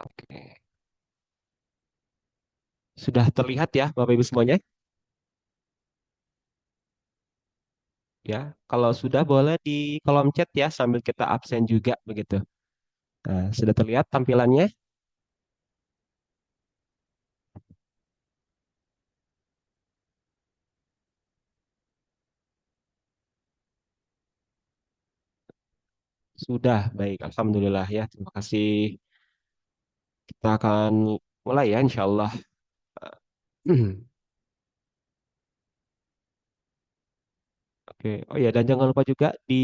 Oke. Sudah terlihat ya Bapak Ibu semuanya? Ya, kalau sudah boleh di kolom chat ya sambil kita absen juga begitu. Nah, sudah terlihat tampilannya? Sudah, baik. Alhamdulillah ya. Terima kasih. Kita akan mulai ya insya Allah. Oke. Oh ya, dan jangan lupa juga di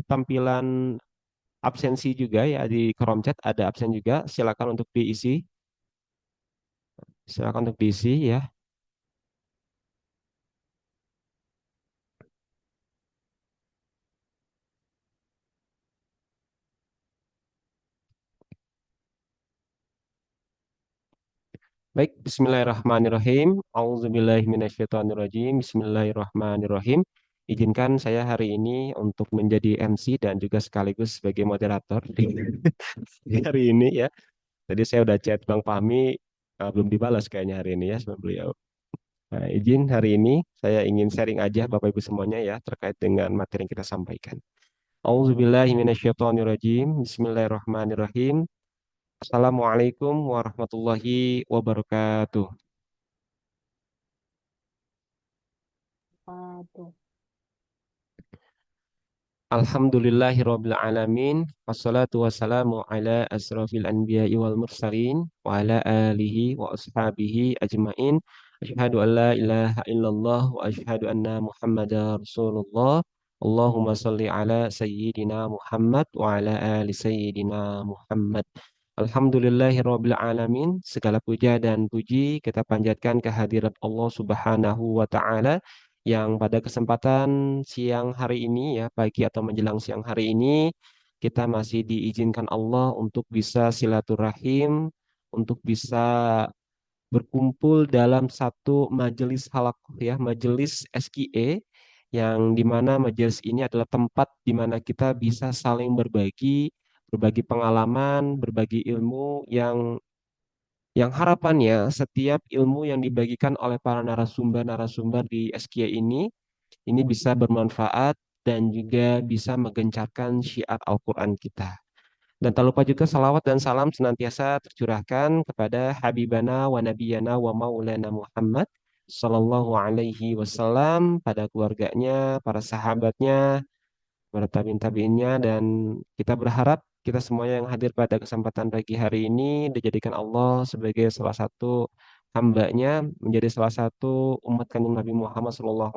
tampilan absensi juga ya di kolom chat ada absen juga. Silakan untuk diisi. Silakan untuk diisi ya. Baik, Bismillahirrahmanirrahim. Auzubillahiminasyaitonirrajim. Bismillahirrahmanirrahim. Izinkan saya hari ini untuk menjadi MC dan juga sekaligus sebagai moderator di di hari ini ya. Tadi saya udah chat Bang Fahmi, belum dibalas kayaknya hari ini ya sama beliau. Nah, izin hari ini saya ingin sharing aja Bapak Ibu semuanya ya terkait dengan materi yang kita sampaikan. Auzubillahiminasyaitonirrajim. Bismillahirrahmanirrahim. Assalamualaikum warahmatullahi wabarakatuh. Waduh. Alhamdulillahirabbil alamin wassalatu wassalamu ala asrofil anbiya'i wal mursalin wa ala alihi wa ashabihi ajmain asyhadu an la ilaha illallah wa asyhadu anna muhammadar rasulullah Allahumma salli ala sayyidina Muhammad wa ala ali sayyidina Muhammad. Alhamdulillahirabbil alamin, segala puja dan puji kita panjatkan kehadirat Allah Subhanahu wa taala yang pada kesempatan siang hari ini ya, pagi atau menjelang siang hari ini, kita masih diizinkan Allah untuk bisa silaturahim, untuk bisa berkumpul dalam satu majelis halakoh ya, majelis SQE, yang dimana majelis ini adalah tempat di mana kita bisa saling berbagi, berbagi pengalaman, berbagi ilmu yang harapannya setiap ilmu yang dibagikan oleh para narasumber-narasumber di SQE ini bisa bermanfaat dan juga bisa menggencarkan syiar Al-Quran kita. Dan tak lupa juga salawat dan salam senantiasa tercurahkan kepada Habibana wa Nabiyana wa Maulana Muhammad Sallallahu Alaihi Wasallam, pada keluarganya, para sahabatnya, para tabiin-tabiinnya, dan kita berharap kita semuanya yang hadir pada kesempatan pagi hari ini dijadikan Allah sebagai salah satu hambanya, menjadi salah satu umat kanjeng Nabi Muhammad SAW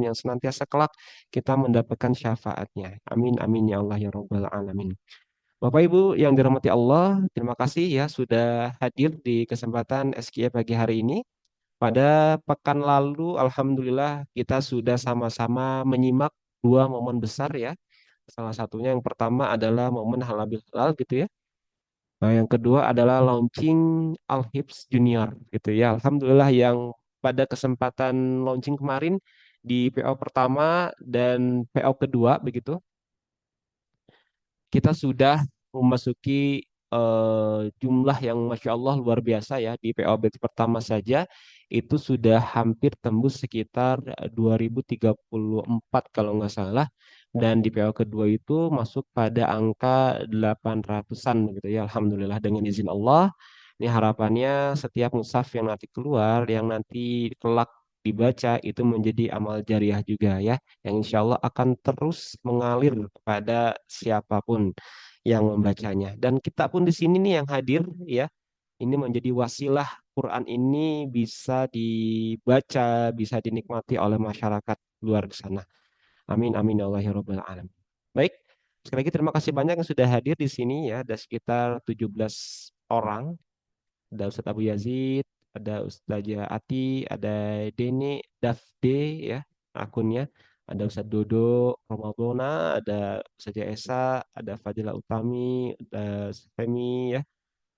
yang senantiasa kelak kita mendapatkan syafaatnya. Amin amin ya Allah ya Rabbal alamin. Bapak Ibu yang dirahmati Allah, terima kasih ya sudah hadir di kesempatan SKI pagi hari ini. Pada pekan lalu, Alhamdulillah kita sudah sama-sama menyimak dua momen besar ya. Salah satunya yang pertama adalah momen halal bihalal gitu ya. Nah, yang kedua adalah launching Al-Hibs Junior gitu ya. Alhamdulillah yang pada kesempatan launching kemarin di PO pertama dan PO kedua begitu, kita sudah memasuki jumlah yang Masya Allah luar biasa ya. Di POB pertama saja itu sudah hampir tembus sekitar 2034 kalau nggak salah. Dan di PO kedua itu masuk pada angka 800-an gitu ya. Alhamdulillah dengan izin Allah. Ini harapannya setiap mushaf yang nanti keluar, yang nanti kelak dibaca itu menjadi amal jariah juga ya, yang insya Allah akan terus mengalir kepada siapapun yang membacanya. Dan kita pun di sini nih yang hadir ya, ini menjadi wasilah Quran ini bisa dibaca, bisa dinikmati oleh masyarakat luar sana. Amin amin ya Allah ya Rabbal alamin. Baik, sekali lagi terima kasih banyak yang sudah hadir di sini ya, ada sekitar 17 orang. Ada Ustadz Abu Yazid, ada Ustazah Ati, ada Deni, Dafde ya akunnya, ada Ustadz Dodo, Romalbona, ada Ustazah Esa, ada Fadila Utami, ada Femi ya,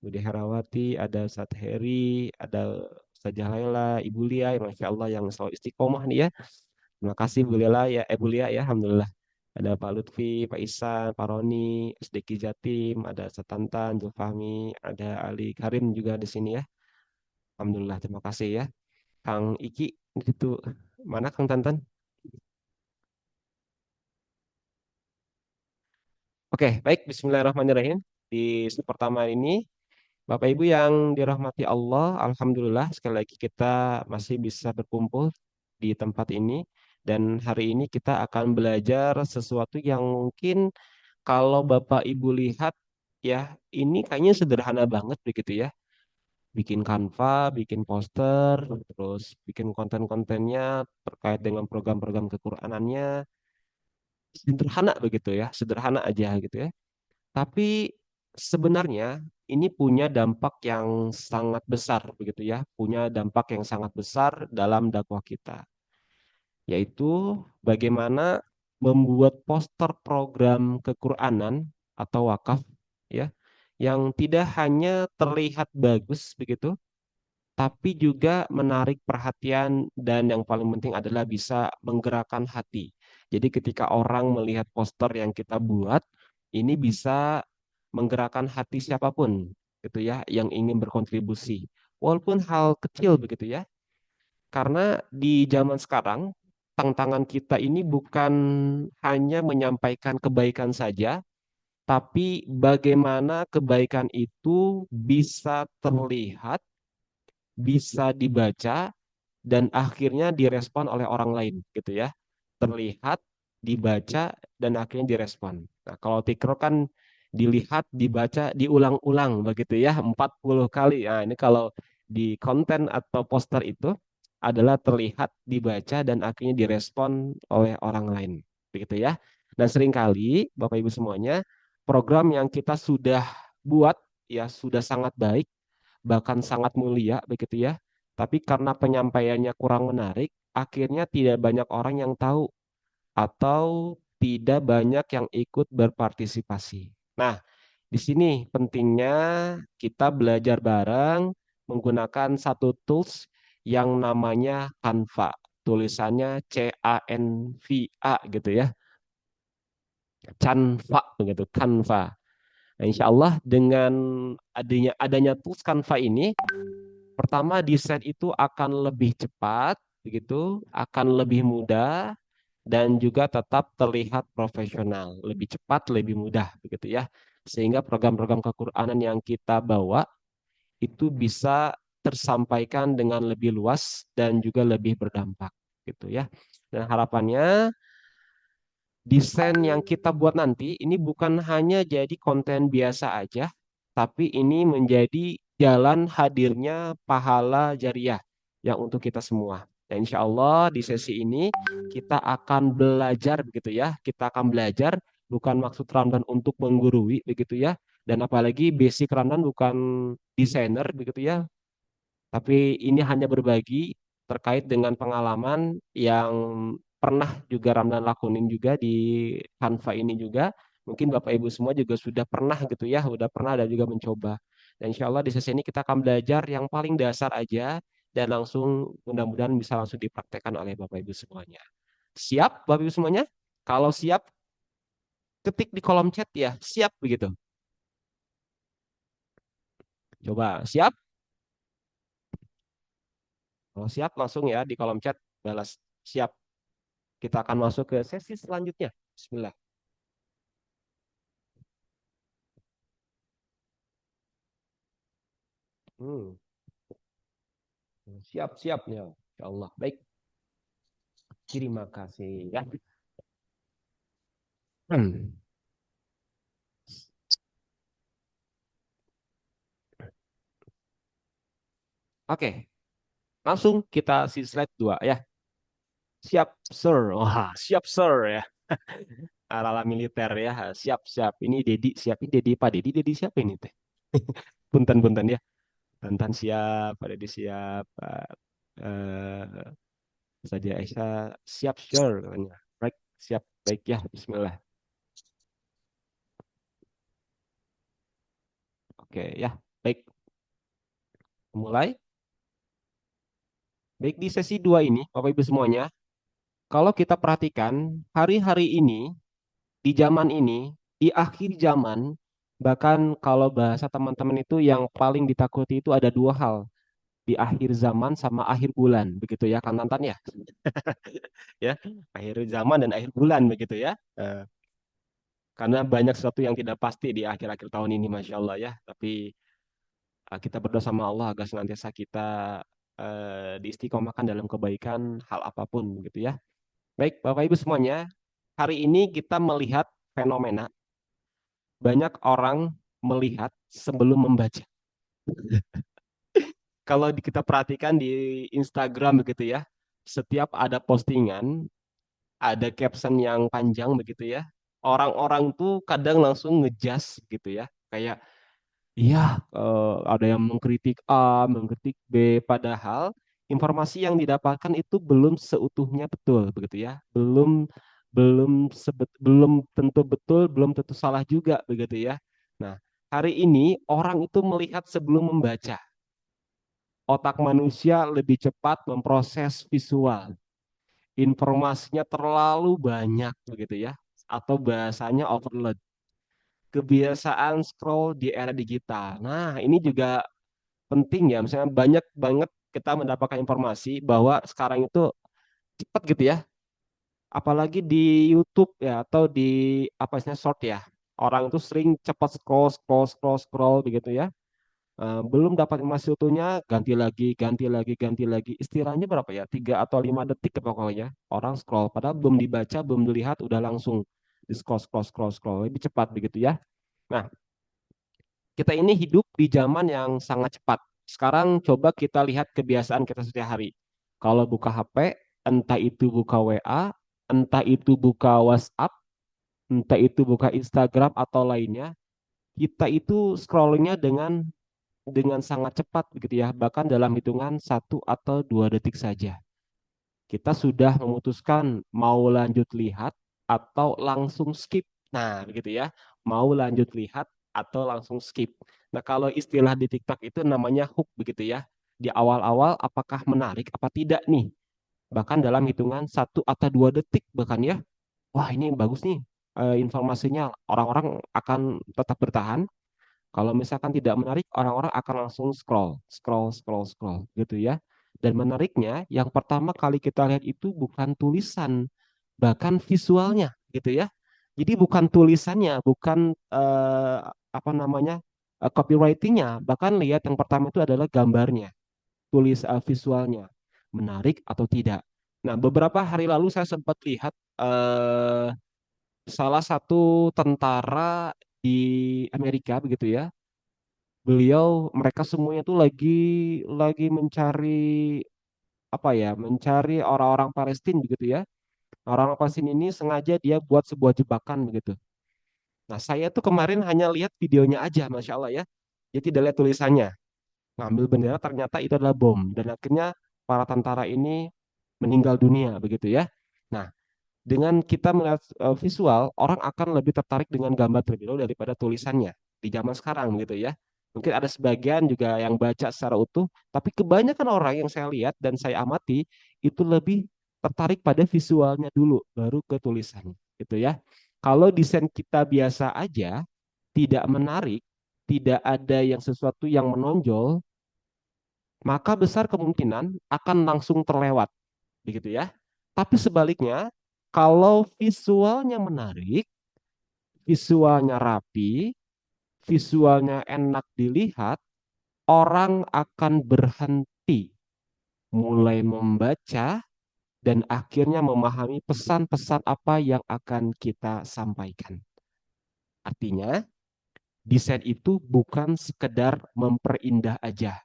Budi Herawati, ada Ustadz Heri, ada Ustazah Laila, Ibu Lia, Masya Allah yang selalu istiqomah nih ya. Terima kasih Bu Lia ya, Bu Lia ya, Alhamdulillah. Ada Pak Lutfi, Pak Isan, Pak Roni, SDQ Jatim, ada Satantan, Zulfahmi, ada Ali Karim juga di sini ya. Alhamdulillah, terima kasih ya. Kang Iki, itu mana Kang Tantan? Oke, baik. Bismillahirrahmanirrahim. Di pertama ini, Bapak Ibu yang dirahmati Allah, Alhamdulillah sekali lagi kita masih bisa berkumpul di tempat ini. Dan hari ini kita akan belajar sesuatu yang mungkin kalau Bapak Ibu lihat ya, ini kayaknya sederhana banget begitu ya. Bikin Canva, bikin poster, terus bikin konten-kontennya terkait dengan program-program kekur'anannya. Sederhana begitu ya, sederhana aja gitu ya. Tapi sebenarnya ini punya dampak yang sangat besar begitu ya, punya dampak yang sangat besar dalam dakwah kita, yaitu bagaimana membuat poster program kekur'anan atau wakaf ya, yang tidak hanya terlihat bagus begitu, tapi juga menarik perhatian dan yang paling penting adalah bisa menggerakkan hati. Jadi ketika orang melihat poster yang kita buat, ini bisa menggerakkan hati siapapun gitu ya yang ingin berkontribusi. Walaupun hal kecil begitu ya. Karena di zaman sekarang tantangan kita ini bukan hanya menyampaikan kebaikan saja, tapi bagaimana kebaikan itu bisa terlihat, bisa dibaca dan akhirnya direspon oleh orang lain gitu ya. Terlihat, dibaca dan akhirnya direspon. Nah, kalau tiktok kan dilihat, dibaca, diulang-ulang begitu ya 40 kali. Nah, ini kalau di konten atau poster itu adalah terlihat, dibaca dan akhirnya direspon oleh orang lain. Begitu ya. Dan seringkali Bapak Ibu semuanya program yang kita sudah buat ya sudah sangat baik bahkan sangat mulia begitu ya. Tapi karena penyampaiannya kurang menarik, akhirnya tidak banyak orang yang tahu atau tidak banyak yang ikut berpartisipasi. Nah, di sini pentingnya kita belajar bareng menggunakan satu tools yang namanya Canva. Tulisannya Canva gitu ya. Canva begitu, Canva. Nah, insya Allah dengan adanya tools Canva ini, pertama, desain itu akan lebih cepat, begitu, akan lebih mudah, dan juga tetap terlihat profesional, lebih cepat, lebih mudah, begitu ya. Sehingga program-program kekur'anan yang kita bawa itu bisa tersampaikan dengan lebih luas dan juga lebih berdampak, gitu ya. Dan harapannya desain yang kita buat nanti ini bukan hanya jadi konten biasa aja, tapi ini menjadi jalan hadirnya pahala jariah yang untuk kita semua. Dan insya Allah di sesi ini kita akan belajar begitu ya, kita akan belajar bukan maksud Ramdan untuk menggurui begitu ya, dan apalagi basic Ramdan bukan desainer begitu ya, tapi ini hanya berbagi terkait dengan pengalaman yang pernah juga Ramdan lakuin juga di Canva ini juga. Mungkin Bapak Ibu semua juga sudah pernah gitu ya, sudah pernah dan juga mencoba. Dan insya Allah di sesi ini kita akan belajar yang paling dasar aja dan langsung mudah-mudahan bisa langsung dipraktekkan oleh Bapak Ibu semuanya. Siap Bapak Ibu semuanya? Kalau siap, ketik di kolom chat ya, siap begitu. Coba siap? Kalau siap langsung ya di kolom chat balas siap. Kita akan masuk ke sesi selanjutnya. Bismillah. Hmm, siap-siap ya. Insya Allah. Baik. Terima kasih ya. Hmm. Oke, langsung kita si slide 2 ya. Siap, sir. Wah, siap, sir ya. Ala-ala militer ya. Siap-siap. Ini Dedi siap. Ini Dedi Pak Dedi. Dedi siapa ini teh? Punten-punten ya. Tantan siap, Pak Dedi siap, Pak Sadia Aisyah siap, sure katanya. Baik, siap. Baik ya. Bismillah. Oke ya. Baik, mulai. Baik, di sesi 2 ini, Bapak Ibu semuanya, kalau kita perhatikan hari-hari ini, di zaman ini, di akhir zaman, bahkan kalau bahasa teman-teman itu yang paling ditakuti itu ada dua hal, di akhir zaman sama akhir bulan, begitu ya, Kang Tantan ya, ya, akhir zaman dan akhir bulan begitu ya. Karena banyak sesuatu yang tidak pasti di akhir-akhir tahun ini, Masya Allah ya. Tapi kita berdoa sama Allah agar senantiasa kita diistiqomahkan dalam kebaikan hal apapun begitu ya. Baik, Bapak Ibu semuanya, hari ini kita melihat fenomena banyak orang melihat sebelum membaca. Kalau kita perhatikan di Instagram begitu ya, setiap ada postingan, ada caption yang panjang begitu ya, orang-orang tuh kadang langsung ngejas gitu ya, kayak iya, ada yang mengkritik A, mengkritik B, padahal informasi yang didapatkan itu belum seutuhnya betul, begitu ya. Belum belum tentu betul, belum tentu salah juga, begitu ya. Nah, hari ini orang itu melihat sebelum membaca. Otak manusia lebih cepat memproses visual. Informasinya terlalu banyak, begitu ya. Atau bahasanya overload. Kebiasaan scroll di era digital. Nah, ini juga penting ya, misalnya banyak banget kita mendapatkan informasi bahwa sekarang itu cepat gitu ya, apalagi di YouTube ya atau di apa istilahnya short ya, orang itu sering cepat scroll scroll scroll scroll begitu ya. Belum dapat informasi utuhnya ganti lagi ganti lagi, istilahnya berapa ya, 3 atau 5 detik pokoknya orang scroll, padahal belum dibaca belum dilihat udah langsung di scroll scroll scroll scroll lebih cepat begitu ya. Nah, kita ini hidup di zaman yang sangat cepat. Sekarang coba kita lihat kebiasaan kita setiap hari. Kalau buka HP, entah itu buka WA, entah itu buka WhatsApp, entah itu buka Instagram atau lainnya, kita itu scrollingnya dengan sangat cepat begitu ya, bahkan dalam hitungan 1 atau 2 detik saja. Kita sudah memutuskan mau lanjut lihat atau langsung skip. Nah, begitu ya. Mau lanjut lihat atau langsung skip. Nah, kalau istilah di TikTok itu namanya hook begitu ya. Di awal-awal apakah menarik apa tidak nih? Bahkan dalam hitungan 1 atau 2 detik bahkan ya. Wah, ini bagus nih informasinya. Orang-orang akan tetap bertahan, kalau misalkan tidak menarik, orang-orang akan langsung scroll, scroll, scroll, scroll, gitu ya. Dan menariknya, yang pertama kali kita lihat itu bukan tulisan, bahkan visualnya, gitu ya. Jadi bukan tulisannya, bukan apa namanya copywritingnya, bahkan lihat yang pertama itu adalah gambarnya, tulis visualnya, menarik atau tidak. Nah, beberapa hari lalu saya sempat lihat salah satu tentara di Amerika begitu ya, mereka semuanya tuh lagi mencari apa ya, mencari orang-orang Palestina begitu ya. Orang-orang Palestina ini sengaja dia buat sebuah jebakan begitu. Nah, saya tuh kemarin hanya lihat videonya aja, Masya Allah ya. Dia tidak lihat tulisannya. Ngambil bendera ternyata itu adalah bom. Dan akhirnya para tentara ini meninggal dunia begitu ya. Nah, dengan kita melihat visual, orang akan lebih tertarik dengan gambar terlebih dahulu daripada tulisannya di zaman sekarang gitu ya. Mungkin ada sebagian juga yang baca secara utuh, tapi kebanyakan orang yang saya lihat dan saya amati itu lebih tertarik pada visualnya dulu, baru ke tulisannya gitu ya. Kalau desain kita biasa aja, tidak menarik, tidak ada yang sesuatu yang menonjol, maka besar kemungkinan akan langsung terlewat begitu ya. Tapi sebaliknya, kalau visualnya menarik, visualnya rapi, visualnya enak dilihat, orang akan berhenti mulai membaca dan akhirnya memahami pesan-pesan apa yang akan kita sampaikan. Artinya, desain itu bukan sekedar memperindah aja,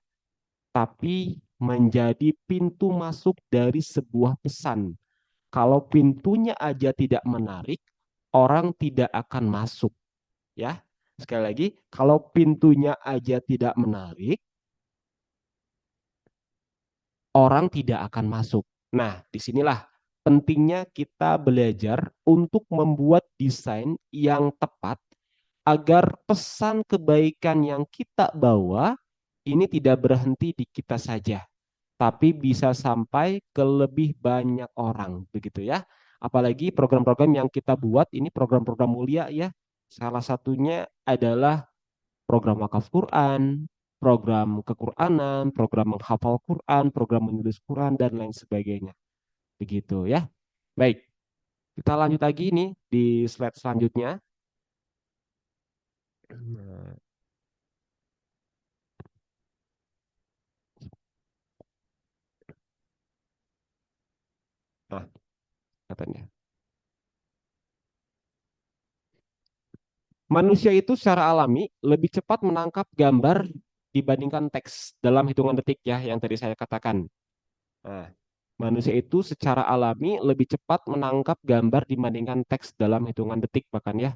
tapi menjadi pintu masuk dari sebuah pesan. Kalau pintunya aja tidak menarik, orang tidak akan masuk, ya. Sekali lagi, kalau pintunya aja tidak menarik, orang tidak akan masuk. Nah, disinilah pentingnya kita belajar untuk membuat desain yang tepat agar pesan kebaikan yang kita bawa ini tidak berhenti di kita saja, tapi bisa sampai ke lebih banyak orang, begitu ya. Apalagi program-program yang kita buat ini program-program mulia ya. Salah satunya adalah program wakaf Quran, program kequranan, program menghafal Quran, program menulis Quran, dan lain sebagainya. Begitu ya. Baik, kita lanjut lagi nih di slide selanjutnya. Nah, katanya. Manusia itu secara alami lebih cepat menangkap gambar dibandingkan teks dalam hitungan detik ya, yang tadi saya katakan. Nah, manusia itu secara alami lebih cepat menangkap gambar dibandingkan teks dalam hitungan detik bahkan ya.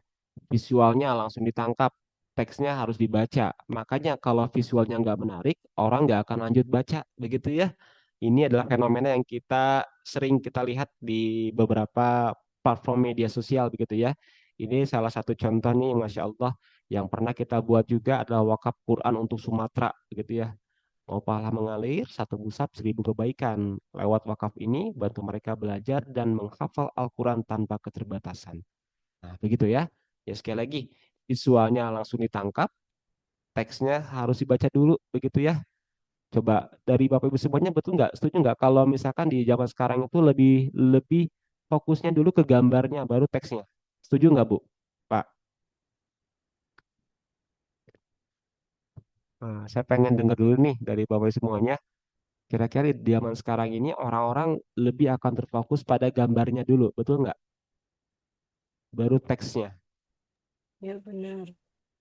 Visualnya langsung ditangkap, teksnya harus dibaca. Makanya kalau visualnya nggak menarik, orang nggak akan lanjut baca, begitu ya. Ini adalah fenomena yang kita sering kita lihat di beberapa platform media sosial, begitu ya. Ini salah satu contoh nih, Masya Allah, yang pernah kita buat juga adalah wakaf Quran untuk Sumatera, begitu ya. Mau pahala mengalir, satu musab 1000 kebaikan. Lewat wakaf ini, bantu mereka belajar dan menghafal Al-Quran tanpa keterbatasan. Nah, begitu ya. Ya sekali lagi, visualnya langsung ditangkap, teksnya harus dibaca dulu, begitu ya. Coba dari Bapak Ibu semuanya betul nggak? Setuju nggak kalau misalkan di zaman sekarang itu lebih lebih fokusnya dulu ke gambarnya, baru teksnya. Setuju nggak, Bu? Pak? Nah, saya pengen dengar dulu nih dari Bapak Ibu semuanya. Kira-kira di zaman sekarang ini orang-orang lebih akan terfokus pada gambarnya dulu, betul nggak? Baru teksnya. Ya benar.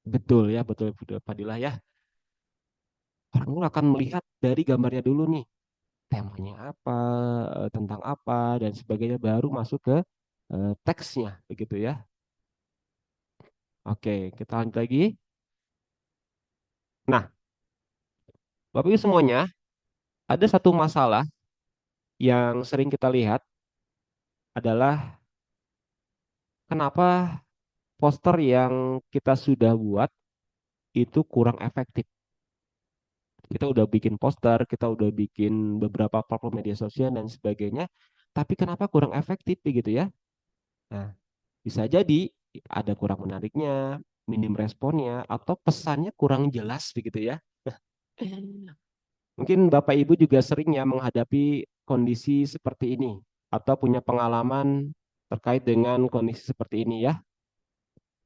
Betul ya, betul, betul Fadilah ya. Orang akan melihat dari gambarnya dulu nih. Temanya apa, tentang apa, dan sebagainya, baru masuk ke teksnya, begitu ya. Oke, kita lanjut lagi. Nah, Bapak Ibu semuanya, ada satu masalah yang sering kita lihat adalah kenapa poster yang kita sudah buat itu kurang efektif. Kita udah bikin poster, kita udah bikin beberapa platform media sosial dan sebagainya, tapi kenapa kurang efektif begitu ya? Nah, bisa jadi ada kurang menariknya, minim responnya, atau pesannya kurang jelas begitu ya. Mungkin Bapak Ibu juga sering ya menghadapi kondisi seperti ini atau punya pengalaman terkait dengan kondisi seperti ini ya.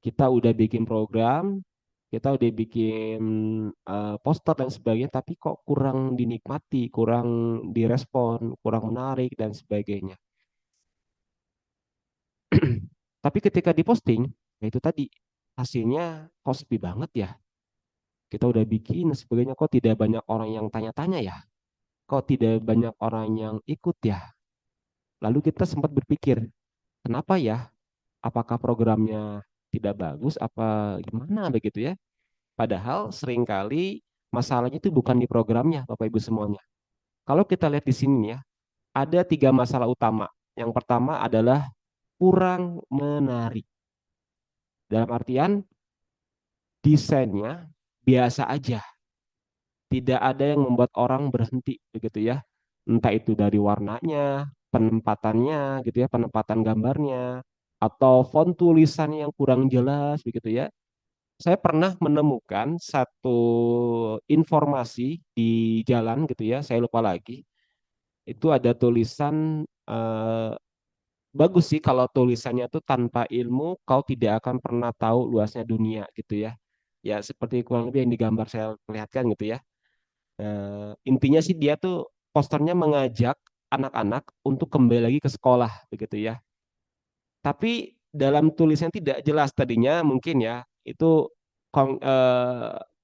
Kita udah bikin program, kita udah bikin poster dan sebagainya, tapi kok kurang dinikmati, kurang direspon, kurang menarik dan sebagainya. Tapi ketika diposting, ya itu tadi hasilnya kok sepi banget ya. Kita udah bikin dan sebagainya, kok tidak banyak orang yang tanya-tanya ya. Kok tidak banyak orang yang ikut ya. Lalu kita sempat berpikir, kenapa ya? Apakah programnya tidak bagus, apa gimana begitu ya? Padahal seringkali masalahnya itu bukan di programnya, Bapak Ibu semuanya. Kalau kita lihat di sini ya, ada 3 masalah utama. Yang pertama adalah kurang menarik. Dalam artian desainnya biasa aja, tidak ada yang membuat orang berhenti begitu ya. Entah itu dari warnanya, penempatannya gitu ya, penempatan gambarnya, atau font tulisannya yang kurang jelas begitu ya. Saya pernah menemukan satu informasi di jalan gitu ya, saya lupa lagi. Itu ada tulisan bagus sih kalau tulisannya tuh tanpa ilmu kau tidak akan pernah tahu luasnya dunia gitu ya. Ya seperti kurang lebih yang digambar saya perlihatkan gitu ya. Intinya sih dia tuh posternya mengajak anak-anak untuk kembali lagi ke sekolah begitu ya. Tapi dalam tulisan tidak jelas tadinya mungkin ya itu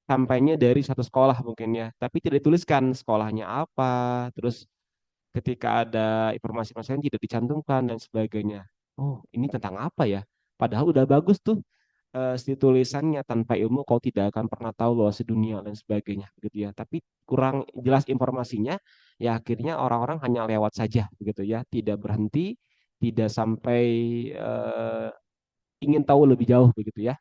kampanye dari satu sekolah mungkin ya. Tapi tidak dituliskan sekolahnya apa, terus ketika ada informasi-informasi yang tidak dicantumkan dan sebagainya. Oh, ini tentang apa ya? Padahal udah bagus tuh si tulisannya tanpa ilmu kau tidak akan pernah tahu luas dunia dan sebagainya gitu ya. Tapi kurang jelas informasinya, ya akhirnya orang-orang hanya lewat saja begitu ya, tidak berhenti, tidak sampai eh, ingin tahu lebih jauh begitu ya.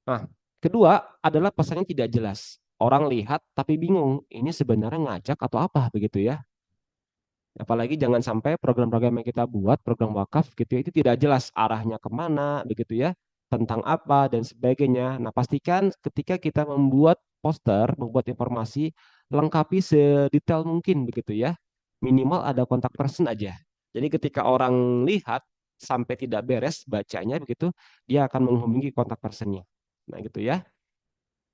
Nah, kedua adalah pesannya tidak jelas. Orang lihat tapi bingung, ini sebenarnya ngajak atau apa begitu ya. Apalagi jangan sampai program-program yang kita buat, program wakaf gitu ya, itu tidak jelas arahnya kemana, begitu ya, tentang apa dan sebagainya. Nah, pastikan ketika kita membuat poster, membuat informasi, lengkapi sedetail mungkin begitu ya. Minimal ada kontak person aja. Jadi ketika orang lihat sampai tidak beres bacanya begitu, dia akan menghubungi kontak personnya. Nah, gitu ya.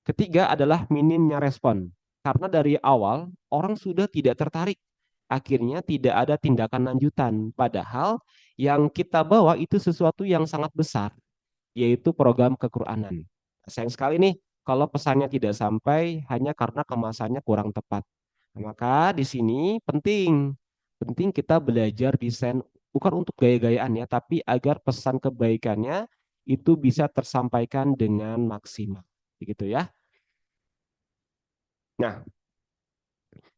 Ketiga adalah minimnya respon. Karena dari awal orang sudah tidak tertarik. Akhirnya tidak ada tindakan lanjutan. Padahal yang kita bawa itu sesuatu yang sangat besar, yaitu program kequranan. Sayang sekali nih kalau pesannya tidak sampai hanya karena kemasannya kurang tepat. Maka di sini penting kita belajar desain bukan untuk gaya-gayaan ya, tapi agar pesan kebaikannya itu bisa tersampaikan dengan maksimal. Begitu ya. Nah,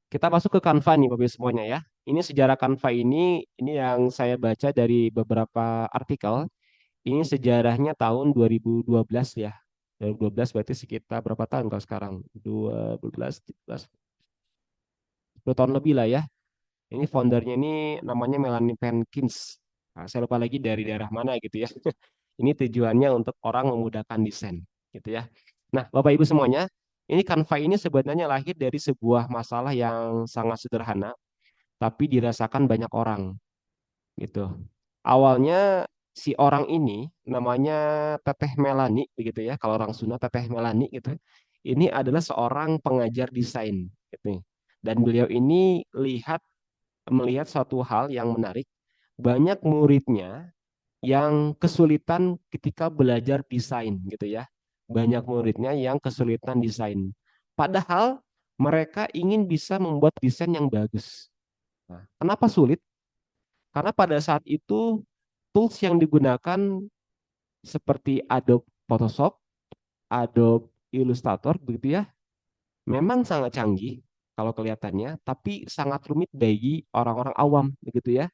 kita masuk ke Canva nih Bapak Ibu semuanya ya. Ini sejarah Canva ini yang saya baca dari beberapa artikel. Ini sejarahnya tahun 2012 ya. 2012 berarti sekitar berapa tahun kalau sekarang? 12, 13, 10 tahun lebih lah ya. Ini foundernya ini namanya Melanie Penkins. Nah, saya lupa lagi dari daerah mana gitu ya. Ini tujuannya untuk orang memudahkan desain gitu ya. Nah, Bapak Ibu semuanya, ini Canva ini sebenarnya lahir dari sebuah masalah yang sangat sederhana tapi dirasakan banyak orang gitu. Awalnya si orang ini namanya Teteh Melani begitu ya. Kalau orang Sunda Teteh Melani gitu. Ini adalah seorang pengajar desain gitu. Dan beliau ini melihat suatu hal yang menarik. Banyak muridnya yang kesulitan ketika belajar desain gitu ya. Banyak muridnya yang kesulitan desain. Padahal mereka ingin bisa membuat desain yang bagus. Nah, kenapa sulit? Karena pada saat itu tools yang digunakan seperti Adobe Photoshop, Adobe Illustrator begitu ya, memang sangat canggih kalau kelihatannya, tapi sangat rumit bagi orang-orang awam begitu ya.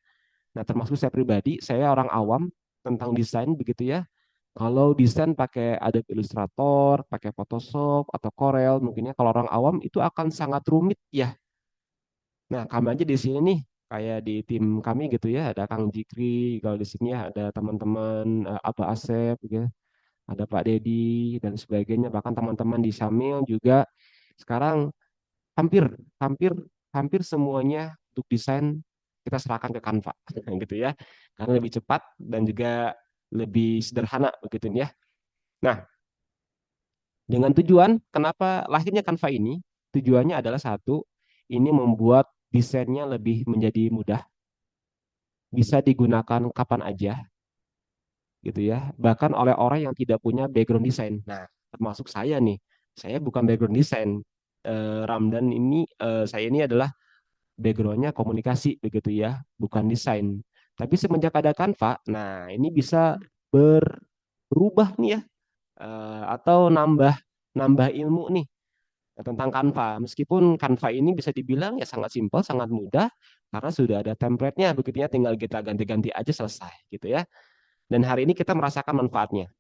Nah, termasuk saya pribadi, saya orang awam tentang desain begitu ya. Kalau desain pakai Adobe Illustrator, pakai Photoshop atau Corel, mungkinnya kalau orang awam itu akan sangat rumit ya. Nah, kami aja di sini nih, kayak di tim kami gitu ya, ada Kang Jikri, kalau di sini ya ada teman-teman Abah Asep, gitu ya, ada Pak Dedi dan sebagainya, bahkan teman-teman di Samil juga sekarang hampir hampir hampir semuanya untuk desain kita serahkan ke Canva, gitu ya, karena lebih cepat dan juga lebih sederhana begitu ya. Nah, dengan tujuan kenapa lahirnya Canva ini? Tujuannya adalah satu, ini membuat desainnya lebih menjadi mudah, bisa digunakan kapan aja gitu ya, bahkan oleh orang yang tidak punya background desain. Nah, termasuk saya nih, saya bukan background desain. Ramdan ini, saya ini adalah backgroundnya komunikasi begitu ya, bukan desain. Tapi semenjak ada Canva, nah ini bisa berubah nih ya, atau nambah nambah ilmu nih tentang Canva. Meskipun Canva ini bisa dibilang ya sangat simpel, sangat mudah karena sudah ada template-nya, begitu ya, tinggal kita ganti-ganti aja selesai gitu ya. Dan hari ini kita merasakan manfaatnya.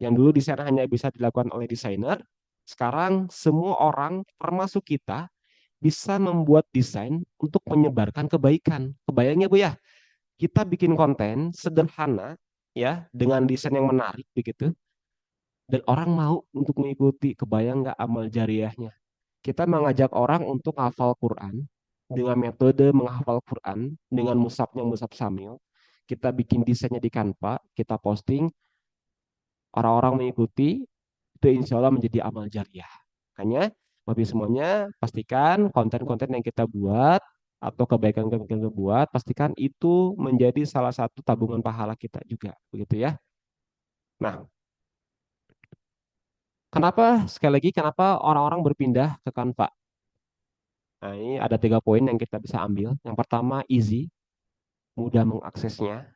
Yang dulu desain hanya bisa dilakukan oleh desainer, sekarang semua orang termasuk kita bisa membuat desain untuk menyebarkan kebaikan. Kebayangnya Bu ya, kita bikin konten sederhana ya dengan desain yang menarik begitu dan orang mau untuk mengikuti. Kebayang nggak amal jariahnya? Kita mengajak orang untuk hafal Quran dengan metode menghafal Quran dengan musabnya musab Samil. Kita bikin desainnya di Canva, kita posting, orang-orang mengikuti, itu insya Allah menjadi amal jariah. Makanya, bagi semuanya, pastikan konten-konten yang kita buat atau kebaikan-kebaikan yang kita buat, pastikan itu menjadi salah satu tabungan pahala kita juga, begitu ya. Nah, sekali lagi, kenapa orang-orang berpindah ke Canva? Nah, ini ada 3 poin yang kita bisa ambil. Yang pertama, easy, mudah mengaksesnya,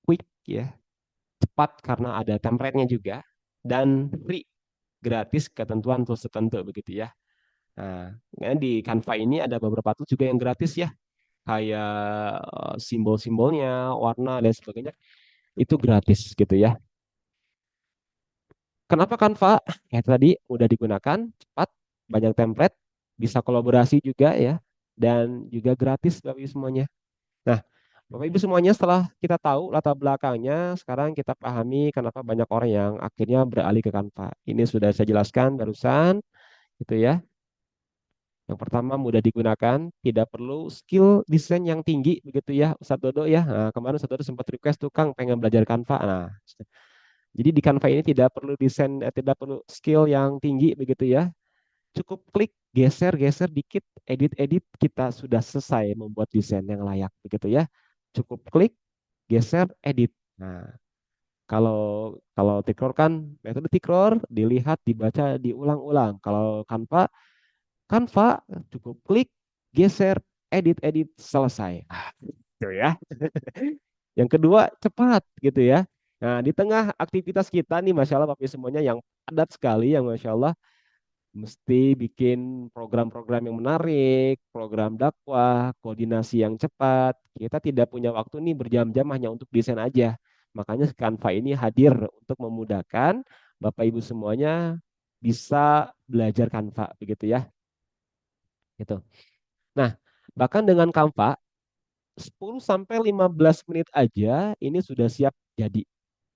quick ya, cepat karena ada template-nya juga, dan free, gratis ketentuan tools tertentu begitu ya. Nah, di Canva ini ada beberapa tools juga yang gratis ya, kayak simbol-simbolnya, warna dan sebagainya, itu gratis gitu ya. Kenapa Canva? Ya tadi udah digunakan, cepat, banyak template, bisa kolaborasi juga ya, dan juga gratis bagi semuanya. Bapak Ibu semuanya setelah kita tahu latar belakangnya, sekarang kita pahami kenapa banyak orang yang akhirnya beralih ke Canva. Ini sudah saya jelaskan barusan, gitu ya. Yang pertama mudah digunakan, tidak perlu skill desain yang tinggi, begitu ya, Ustadz Dodo ya. Nah, kemarin Ustadz Dodo sempat request tuh Kang pengen belajar Canva. Nah, jadi di Canva ini tidak perlu desain, tidak perlu skill yang tinggi, begitu ya. Cukup klik, geser-geser dikit, edit-edit, kita sudah selesai membuat desain yang layak, begitu ya. Cukup klik, geser, edit. Nah, kalau kalau Tikror kan metode Tikror dilihat, dibaca, diulang-ulang. Kalau Canva cukup klik, geser, edit-edit, selesai. Ah, gitu ya. Yang kedua, cepat gitu ya. Nah, di tengah aktivitas kita nih, Masya Allah, Bapak Ibu semuanya yang padat sekali, yang Masya Allah, mesti bikin program-program yang menarik, program dakwah, koordinasi yang cepat. Kita tidak punya waktu nih berjam-jam hanya untuk desain aja. Makanya Canva ini hadir untuk memudahkan Bapak Ibu semuanya bisa belajar Canva begitu ya. Gitu. Nah, bahkan dengan Canva 10 sampai 15 menit aja ini sudah siap jadi.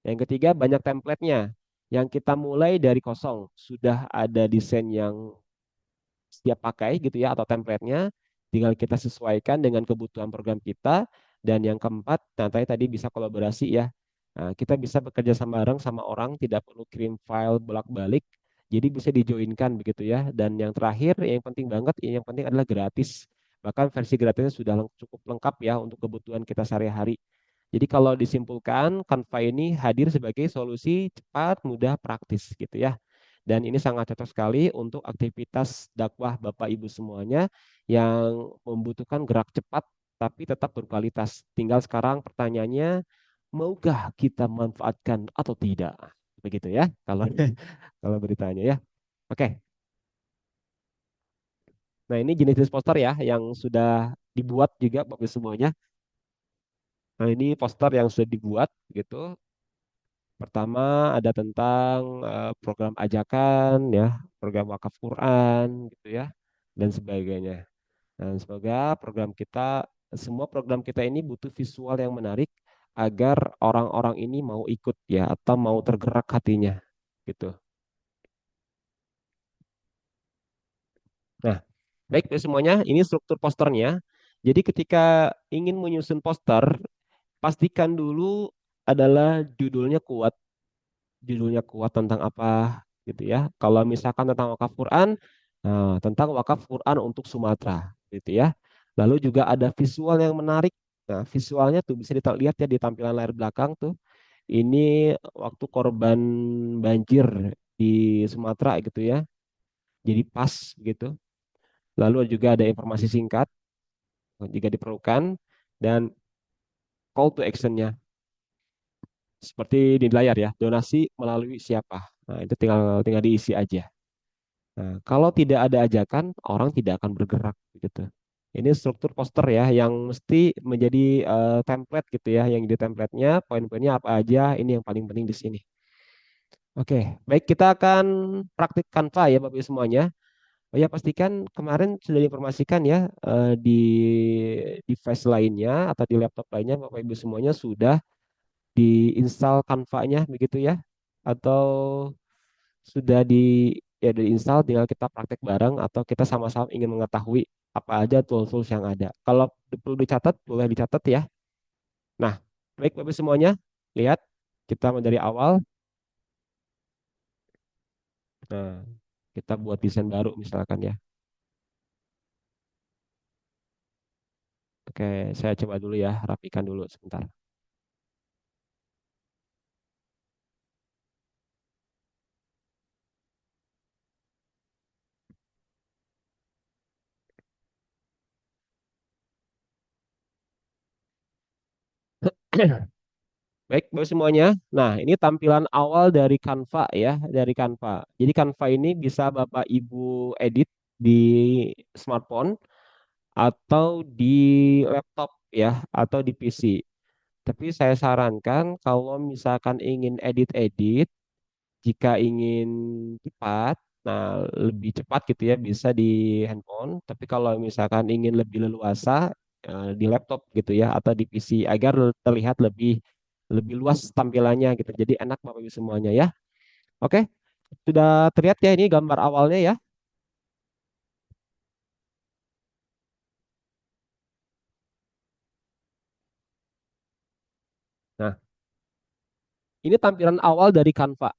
Yang ketiga banyak template-nya. Yang kita mulai dari kosong, sudah ada desain yang siap pakai gitu ya atau template-nya, tinggal kita sesuaikan dengan kebutuhan program kita. Dan yang keempat, nanti tadi bisa kolaborasi ya. Nah, kita bisa bekerja sama bareng sama orang, tidak perlu kirim file bolak-balik, jadi bisa dijoinkan begitu ya. Dan yang terakhir, yang penting banget, yang penting adalah gratis. Bahkan versi gratisnya sudah cukup lengkap ya untuk kebutuhan kita sehari-hari. Jadi kalau disimpulkan, Canva ini hadir sebagai solusi cepat, mudah, praktis gitu ya. Dan ini sangat cocok sekali untuk aktivitas dakwah Bapak Ibu semuanya yang membutuhkan gerak cepat tapi tetap berkualitas. Tinggal sekarang pertanyaannya, maukah kita manfaatkan atau tidak? Begitu ya, kalau kalau beritanya ya. Oke, nah ini jenis-jenis poster ya yang sudah dibuat juga Bapak Ibu semuanya. Nah ini poster yang sudah dibuat gitu. Pertama ada tentang program ajakan ya, program wakaf Quran gitu ya, dan sebagainya. Dan semoga program kita, semua program kita ini butuh visual yang menarik agar orang-orang ini mau ikut ya atau mau tergerak hatinya gitu. Nah, baik ya semuanya, ini struktur posternya. Jadi ketika ingin menyusun poster, pastikan dulu adalah judulnya kuat tentang apa gitu ya. Kalau misalkan tentang wakaf Quran, nah, tentang wakaf Quran untuk Sumatera gitu ya. Lalu juga ada visual yang menarik. Nah, visualnya tuh bisa lihat ya di tampilan layar belakang tuh. Ini waktu korban banjir di Sumatera gitu ya. Jadi pas gitu. Lalu juga ada informasi singkat jika diperlukan dan call to actionnya seperti di layar ya. Donasi melalui siapa. Nah, itu tinggal tinggal diisi aja. Nah, kalau tidak ada ajakan, orang tidak akan bergerak gitu. Ini struktur poster ya yang mesti menjadi template gitu ya. Yang di template-nya, poin-poinnya apa aja, ini yang paling penting di sini. Oke, baik kita akan praktik Canva ya Bapak Ibu semuanya. Oh ya, pastikan kemarin sudah diinformasikan ya di device lainnya atau di laptop lainnya Bapak Ibu semuanya sudah diinstal Canva-nya begitu ya. Atau sudah diinstal, tinggal kita praktek bareng atau kita sama-sama ingin mengetahui apa aja tools-tools yang ada. Kalau perlu dicatat, boleh dicatat ya. Nah, baik Bapak semuanya, lihat kita dari awal. Nah, kita buat desain baru misalkan ya. Oke, saya coba dulu ya, rapikan dulu sebentar. Baik, Bapak semuanya. Nah, ini tampilan awal dari Canva ya, dari Canva. Jadi Canva ini bisa Bapak Ibu edit di smartphone atau di laptop ya, atau di PC. Tapi saya sarankan kalau misalkan ingin edit-edit, jika ingin cepat, nah lebih cepat gitu ya bisa di handphone. Tapi kalau misalkan ingin lebih leluasa, di laptop gitu ya atau di PC agar terlihat lebih lebih luas tampilannya gitu. Jadi enak Bapak Ibu semuanya ya. Oke, sudah terlihat ya ini gambar awalnya ya. Nah, ini tampilan awal dari Canva.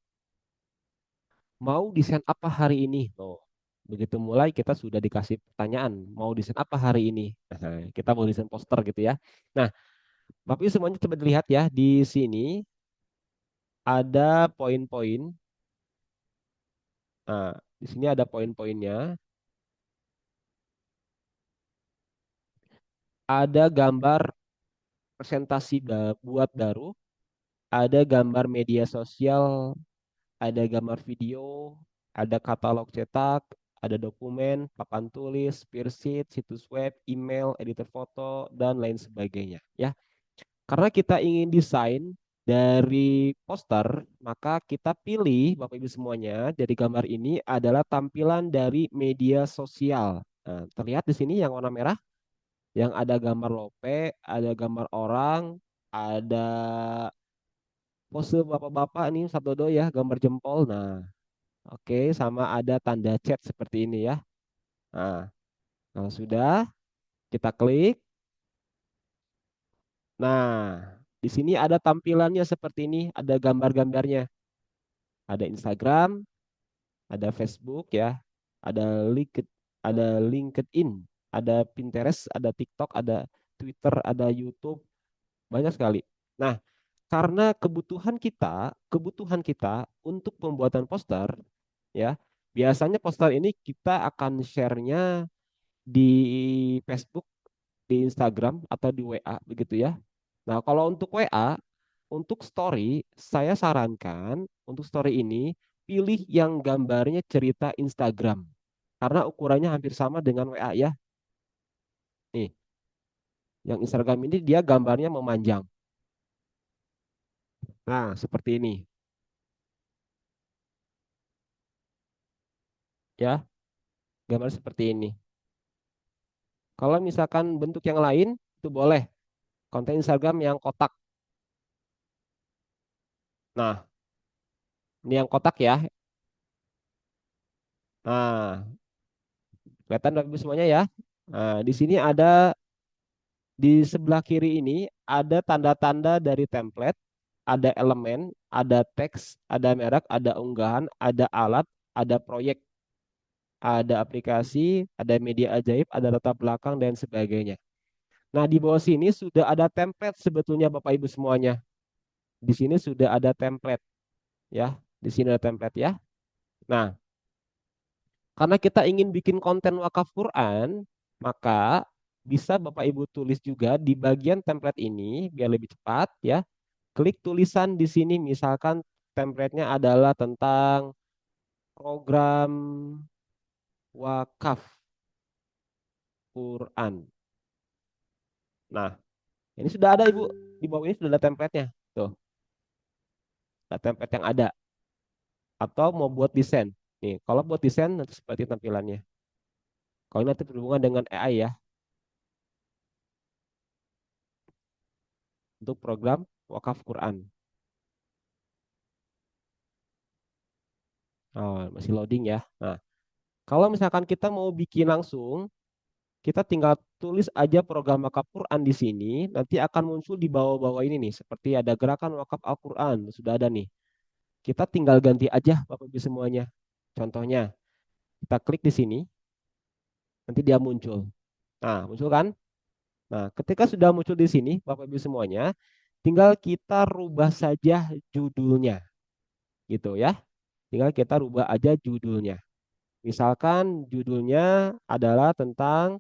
Mau desain apa hari ini? Tuh. Begitu mulai kita sudah dikasih pertanyaan, mau desain apa hari ini? Nah, kita mau desain poster gitu ya. Nah, Bapak Ibu semuanya coba dilihat ya, di sini ada poin-poin. Nah, di sini ada poin-poinnya. Ada gambar presentasi buat baru, ada gambar media sosial, ada gambar video, ada katalog cetak, ada dokumen, papan tulis, peer situs web, email, editor foto, dan lain sebagainya. Ya, karena kita ingin desain dari poster, maka kita pilih Bapak Ibu semuanya dari gambar ini adalah tampilan dari media sosial. Nah, terlihat di sini yang warna merah, yang ada gambar lope, ada gambar orang, ada pose bapak-bapak nih satu do ya, gambar jempol. Nah, oke, sama ada tanda chat seperti ini ya. Nah, kalau sudah kita klik. Nah, di sini ada tampilannya seperti ini, ada gambar-gambarnya. Ada Instagram, ada Facebook ya, ada LinkedIn, ada Pinterest, ada TikTok, ada Twitter, ada YouTube, banyak sekali. Nah, karena kebutuhan kita untuk pembuatan poster ya, biasanya poster ini kita akan share-nya di Facebook, di Instagram atau di WA begitu ya. Nah, kalau untuk WA, untuk story, saya sarankan untuk story ini pilih yang gambarnya cerita Instagram. Karena ukurannya hampir sama dengan WA ya. Nih, yang Instagram ini dia gambarnya memanjang. Nah, seperti ini ya, gambar seperti ini. Kalau misalkan bentuk yang lain, itu boleh. Konten Instagram yang kotak. Nah, ini yang kotak ya. Nah, kelihatan Bapak Ibu semuanya ya. Nah, di sini ada di sebelah kiri ini ada tanda-tanda dari template, ada elemen, ada teks, ada merek, ada unggahan, ada alat, ada proyek, ada aplikasi, ada media ajaib, ada latar belakang dan sebagainya. Nah, di bawah sini sudah ada template sebetulnya Bapak Ibu semuanya. Di sini sudah ada template ya. Di sini ada template ya. Nah, karena kita ingin bikin konten wakaf Quran, maka bisa Bapak Ibu tulis juga di bagian template ini biar lebih cepat ya. Klik tulisan di sini, misalkan template-nya adalah tentang program wakaf Quran. Nah, ini sudah ada Ibu. Di bawah ini sudah ada template-nya. Tuh, ada template yang ada. Atau mau buat desain. Nih, kalau buat desain nanti seperti tampilannya. Kalau nanti berhubungan dengan AI ya, untuk program wakaf Quran. Oh, masih loading ya. Nah, kalau misalkan kita mau bikin langsung, kita tinggal tulis aja program wakaf Quran di sini, nanti akan muncul di bawah-bawah ini nih, seperti ada gerakan wakaf Al-Quran, sudah ada nih. Kita tinggal ganti aja Bapak Ibu semuanya. Contohnya, kita klik di sini, nanti dia muncul. Nah, muncul kan? Nah, ketika sudah muncul di sini, Bapak Ibu semuanya, tinggal kita rubah saja judulnya, gitu ya. Tinggal kita rubah aja judulnya. Misalkan judulnya adalah tentang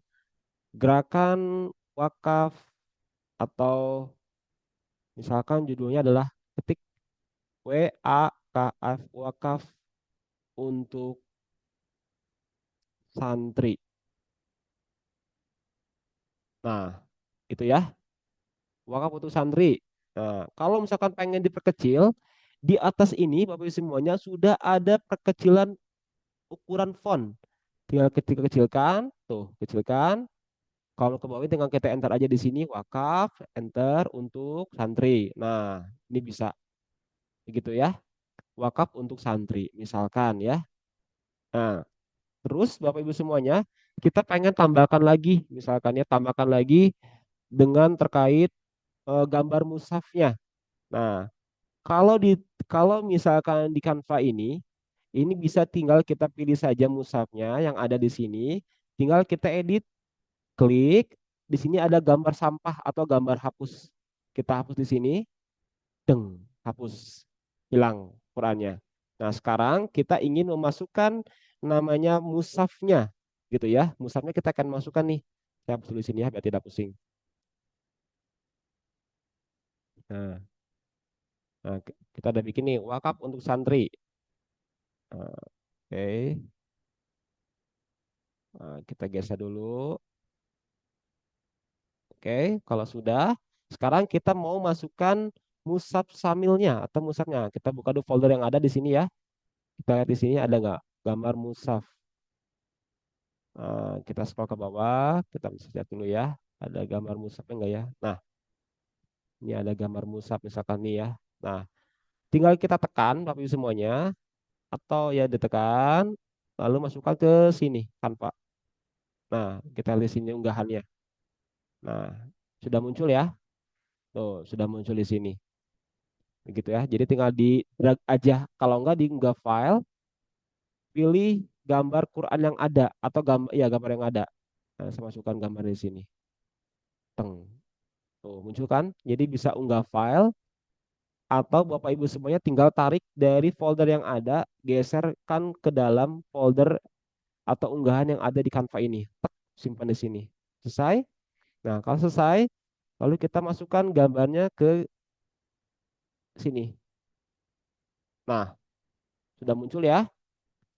gerakan wakaf atau misalkan judulnya adalah ketik WAKF wakaf untuk santri. Nah, itu ya, wakaf untuk santri. Nah, kalau misalkan pengen diperkecil, di atas ini Bapak Ibu semuanya sudah ada perkecilan ukuran font. Tinggal kecil-kecilkan, tuh, kecilkan. Kalau ke bawah tinggal kita enter aja di sini wakaf, enter untuk santri. Nah, ini bisa begitu ya. Wakaf untuk santri, misalkan ya. Nah, terus Bapak Ibu semuanya, kita pengen tambahkan lagi, misalkan ya, tambahkan lagi dengan terkait gambar mushafnya. Nah, kalau di kalau misalkan di Canva ini bisa tinggal kita pilih saja mushafnya yang ada di sini, tinggal kita edit, klik, di sini ada gambar sampah atau gambar hapus. Kita hapus di sini, deng, hapus, hilang Qurannya. Nah, sekarang kita ingin memasukkan namanya mushafnya, gitu ya. Mushafnya kita akan masukkan nih. Saya hapus dulu sini ya, biar tidak pusing. Nah, kita udah bikin nih wakaf untuk santri. Nah, oke. Nah, kita geser dulu. Oke, kalau sudah, sekarang kita mau masukkan mushaf samilnya atau mushafnya. Kita buka dulu folder yang ada di sini ya. Kita lihat di sini ada nggak gambar mushaf. Kita scroll ke bawah, kita bisa lihat dulu ya. Ada gambar mushafnya enggak ya? Nah, ini ada gambar mushaf misalkan nih ya. Nah, tinggal kita tekan Bapak Ibu semuanya atau ya ditekan lalu masukkan ke sini kan Pak. Nah, kita lihat sini unggahannya. Nah, sudah muncul ya. Tuh, sudah muncul di sini. Begitu ya. Jadi tinggal di drag aja. Kalau enggak di unggah file, pilih gambar Quran yang ada atau gambar ya gambar yang ada. Nah, saya masukkan gambar di sini. Teng. Tuh, muncul kan? Jadi bisa unggah file atau Bapak Ibu semuanya tinggal tarik dari folder yang ada, geserkan ke dalam folder atau unggahan yang ada di Canva ini. Tek, simpan di sini. Selesai? Nah, kalau selesai, lalu kita masukkan gambarnya ke sini. Nah, sudah muncul ya.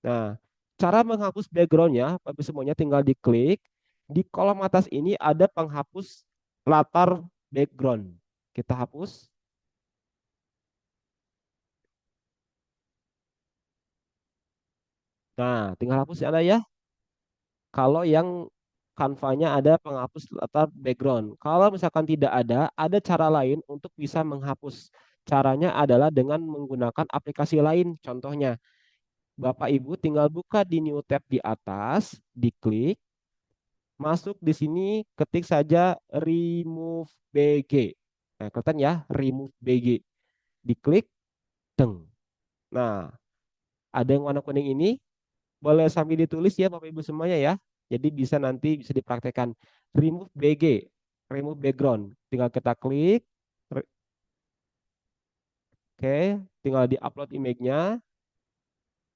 Nah, cara menghapus backgroundnya, Bapak Ibu semuanya tinggal diklik. Di kolom atas ini ada penghapus latar background. Kita hapus. Nah, tinggal hapus ya, ada ya. Kalau yang Canva-nya ada penghapus latar background. Kalau misalkan tidak ada cara lain untuk bisa menghapus. Caranya adalah dengan menggunakan aplikasi lain. Contohnya, Bapak Ibu tinggal buka di new tab di atas, diklik, masuk di sini, ketik saja remove BG. Nah, kelihatan ya, remove BG. Diklik, deng. Nah, ada yang warna kuning ini, boleh sambil ditulis ya Bapak Ibu semuanya ya. Jadi bisa nanti bisa dipraktekkan. Remove BG, remove background. Tinggal kita klik, oke, tinggal di-upload image-nya,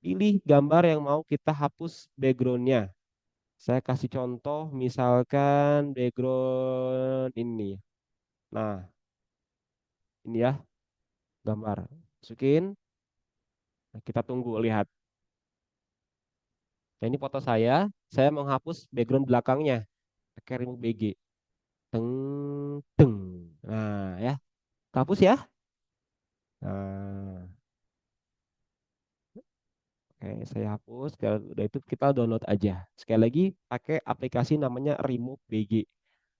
pilih gambar yang mau kita hapus background-nya. Saya kasih contoh, misalkan background ini. Nah, ini ya gambar. Masukin, nah, kita tunggu lihat. Nah, ini foto saya menghapus background belakangnya. Pakai remove BG. Teng, teng. Nah, ya, hapus ya. Nah, oke, saya hapus. Kalau udah itu kita download aja. Sekali lagi, pakai aplikasi namanya Remove BG.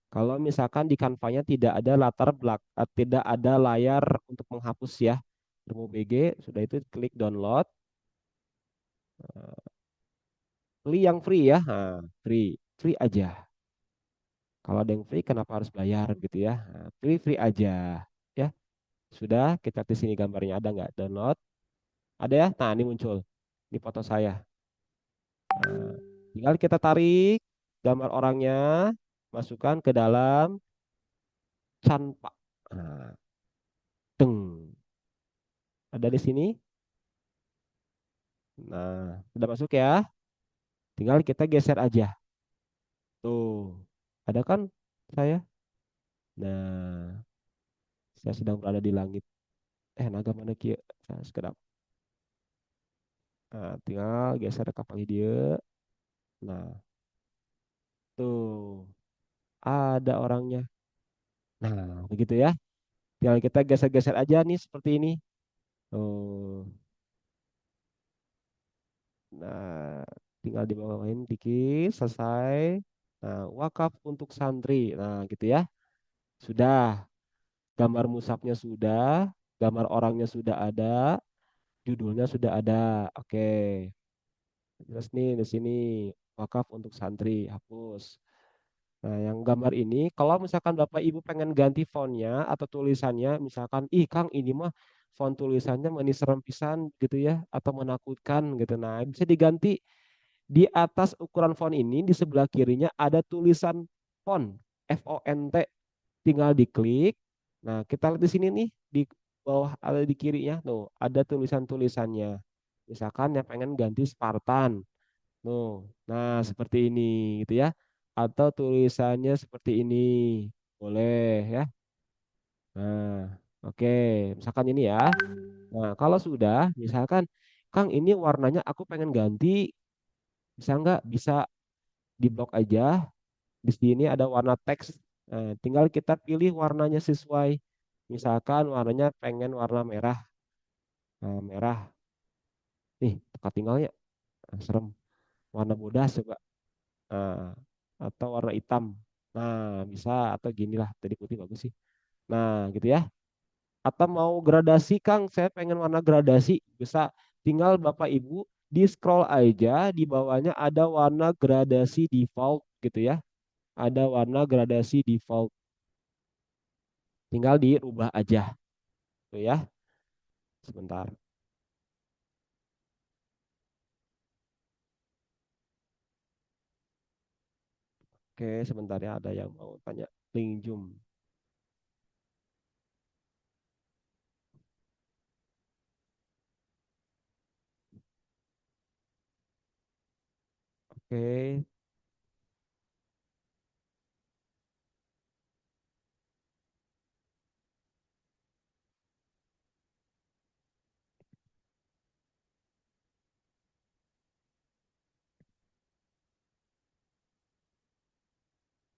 Kalau misalkan di Canva-nya tidak ada tidak ada layar untuk menghapus ya. Remove BG, sudah itu klik download. Pilih yang free ya. Nah, free aja. Kalau ada yang free, kenapa harus bayar gitu ya? Nah, free aja. Ya, sudah. Kita di sini gambarnya ada nggak? Download. Ada ya? Nah, ini muncul. Ini foto saya. Nah, tinggal kita tarik gambar orangnya, masukkan ke dalam Canva. Nah, deng. Ada di sini. Nah, sudah masuk ya. Tinggal kita geser aja. Tuh, ada kan saya? Nah, saya sedang berada di langit. Naga mana kia? Nah, sekedap. Nah, tinggal geser kapal dia. Nah, tuh, ada orangnya. Nah, begitu ya. Tinggal kita geser-geser aja nih seperti ini. Tuh. Nah, tinggal dibawain dikit, selesai. Nah, wakaf untuk santri. Nah, gitu ya. Sudah. Gambar musafnya sudah, gambar orangnya sudah ada, judulnya sudah ada. Oke. Terus nih di sini wakaf untuk santri, hapus. Nah, yang gambar ini, kalau misalkan Bapak Ibu pengen ganti fontnya atau tulisannya, misalkan, ih Kang ini mah font tulisannya manis serem pisan gitu ya, atau menakutkan gitu. Nah, bisa diganti di atas ukuran font ini, di sebelah kirinya ada tulisan font, FONT, tinggal diklik. Nah, kita lihat di sini nih, di bawah ada di kirinya, tuh ada tulisan-tulisannya. Misalkan yang pengen ganti Spartan. Tuh. Nah, seperti ini gitu ya. Atau tulisannya seperti ini. Boleh ya. Nah, oke. Misalkan ini ya. Nah, kalau sudah, misalkan Kang ini warnanya aku pengen ganti, bisa nggak? Bisa diblok aja. Di sini ada warna teks. Nah, tinggal kita pilih warnanya sesuai. Misalkan warnanya pengen warna merah. Nah, merah. Nih, tekan tinggalnya. Ah, serem. Warna bodas coba. Nah, atau warna hitam. Nah, bisa atau gini lah, tadi putih bagus sih. Nah, gitu ya. Atau mau gradasi, Kang, saya pengen warna gradasi. Bisa tinggal Bapak Ibu di scroll aja, di bawahnya ada warna gradasi default gitu ya. Ada warna gradasi default. Tinggal dirubah aja, tuh ya. Sebentar. Oke, sebentar ya, ada yang mau tanya. Link Zoom. Oke,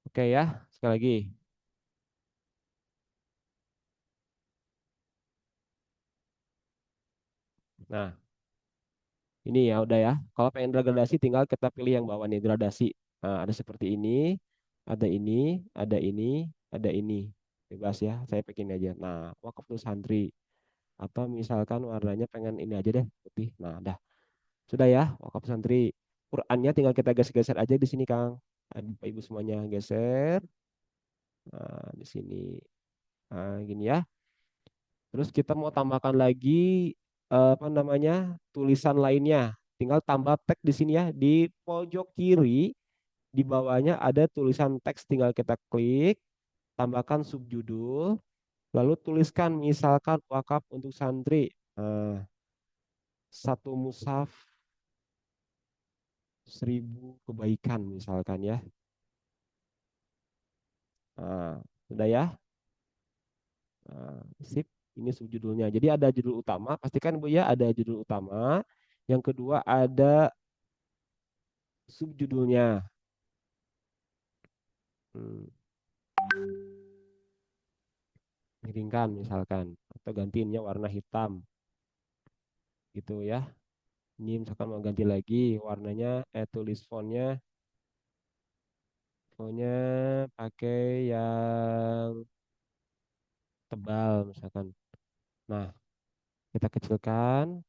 oke ya, sekali lagi. Nah, ini ya udah ya. Kalau pengen gradasi tinggal kita pilih yang bawah nih gradasi. Nah, ada seperti ini, ada ini, ada ini, ada ini. Bebas ya, saya bikin aja. Nah, wakaf tuh santri. Atau misalkan warnanya pengen ini aja deh, putih. Nah, dah. Sudah ya, wakaf santri. Qurannya tinggal kita geser-geser aja di sini, Kang. Bapak Ibu semuanya geser. Nah, di sini. Nah, gini ya. Terus kita mau tambahkan lagi apa namanya? Tulisan lainnya. Tinggal tambah teks di sini ya. Di pojok kiri di bawahnya ada tulisan teks, tinggal kita klik, tambahkan subjudul, lalu tuliskan misalkan wakaf untuk santri. Nah, satu mushaf 1000 kebaikan misalkan ya. Nah, sudah ya. Nah, sip. Ini subjudulnya. Jadi ada judul utama, pastikan Bu ya ada judul utama. Yang kedua ada subjudulnya. Hmm, miringkan misalkan atau gantiinnya warna hitam gitu ya. Ini misalkan mau ganti lagi warnanya, tulis fontnya pakai yang tebal misalkan. Nah, kita kecilkan,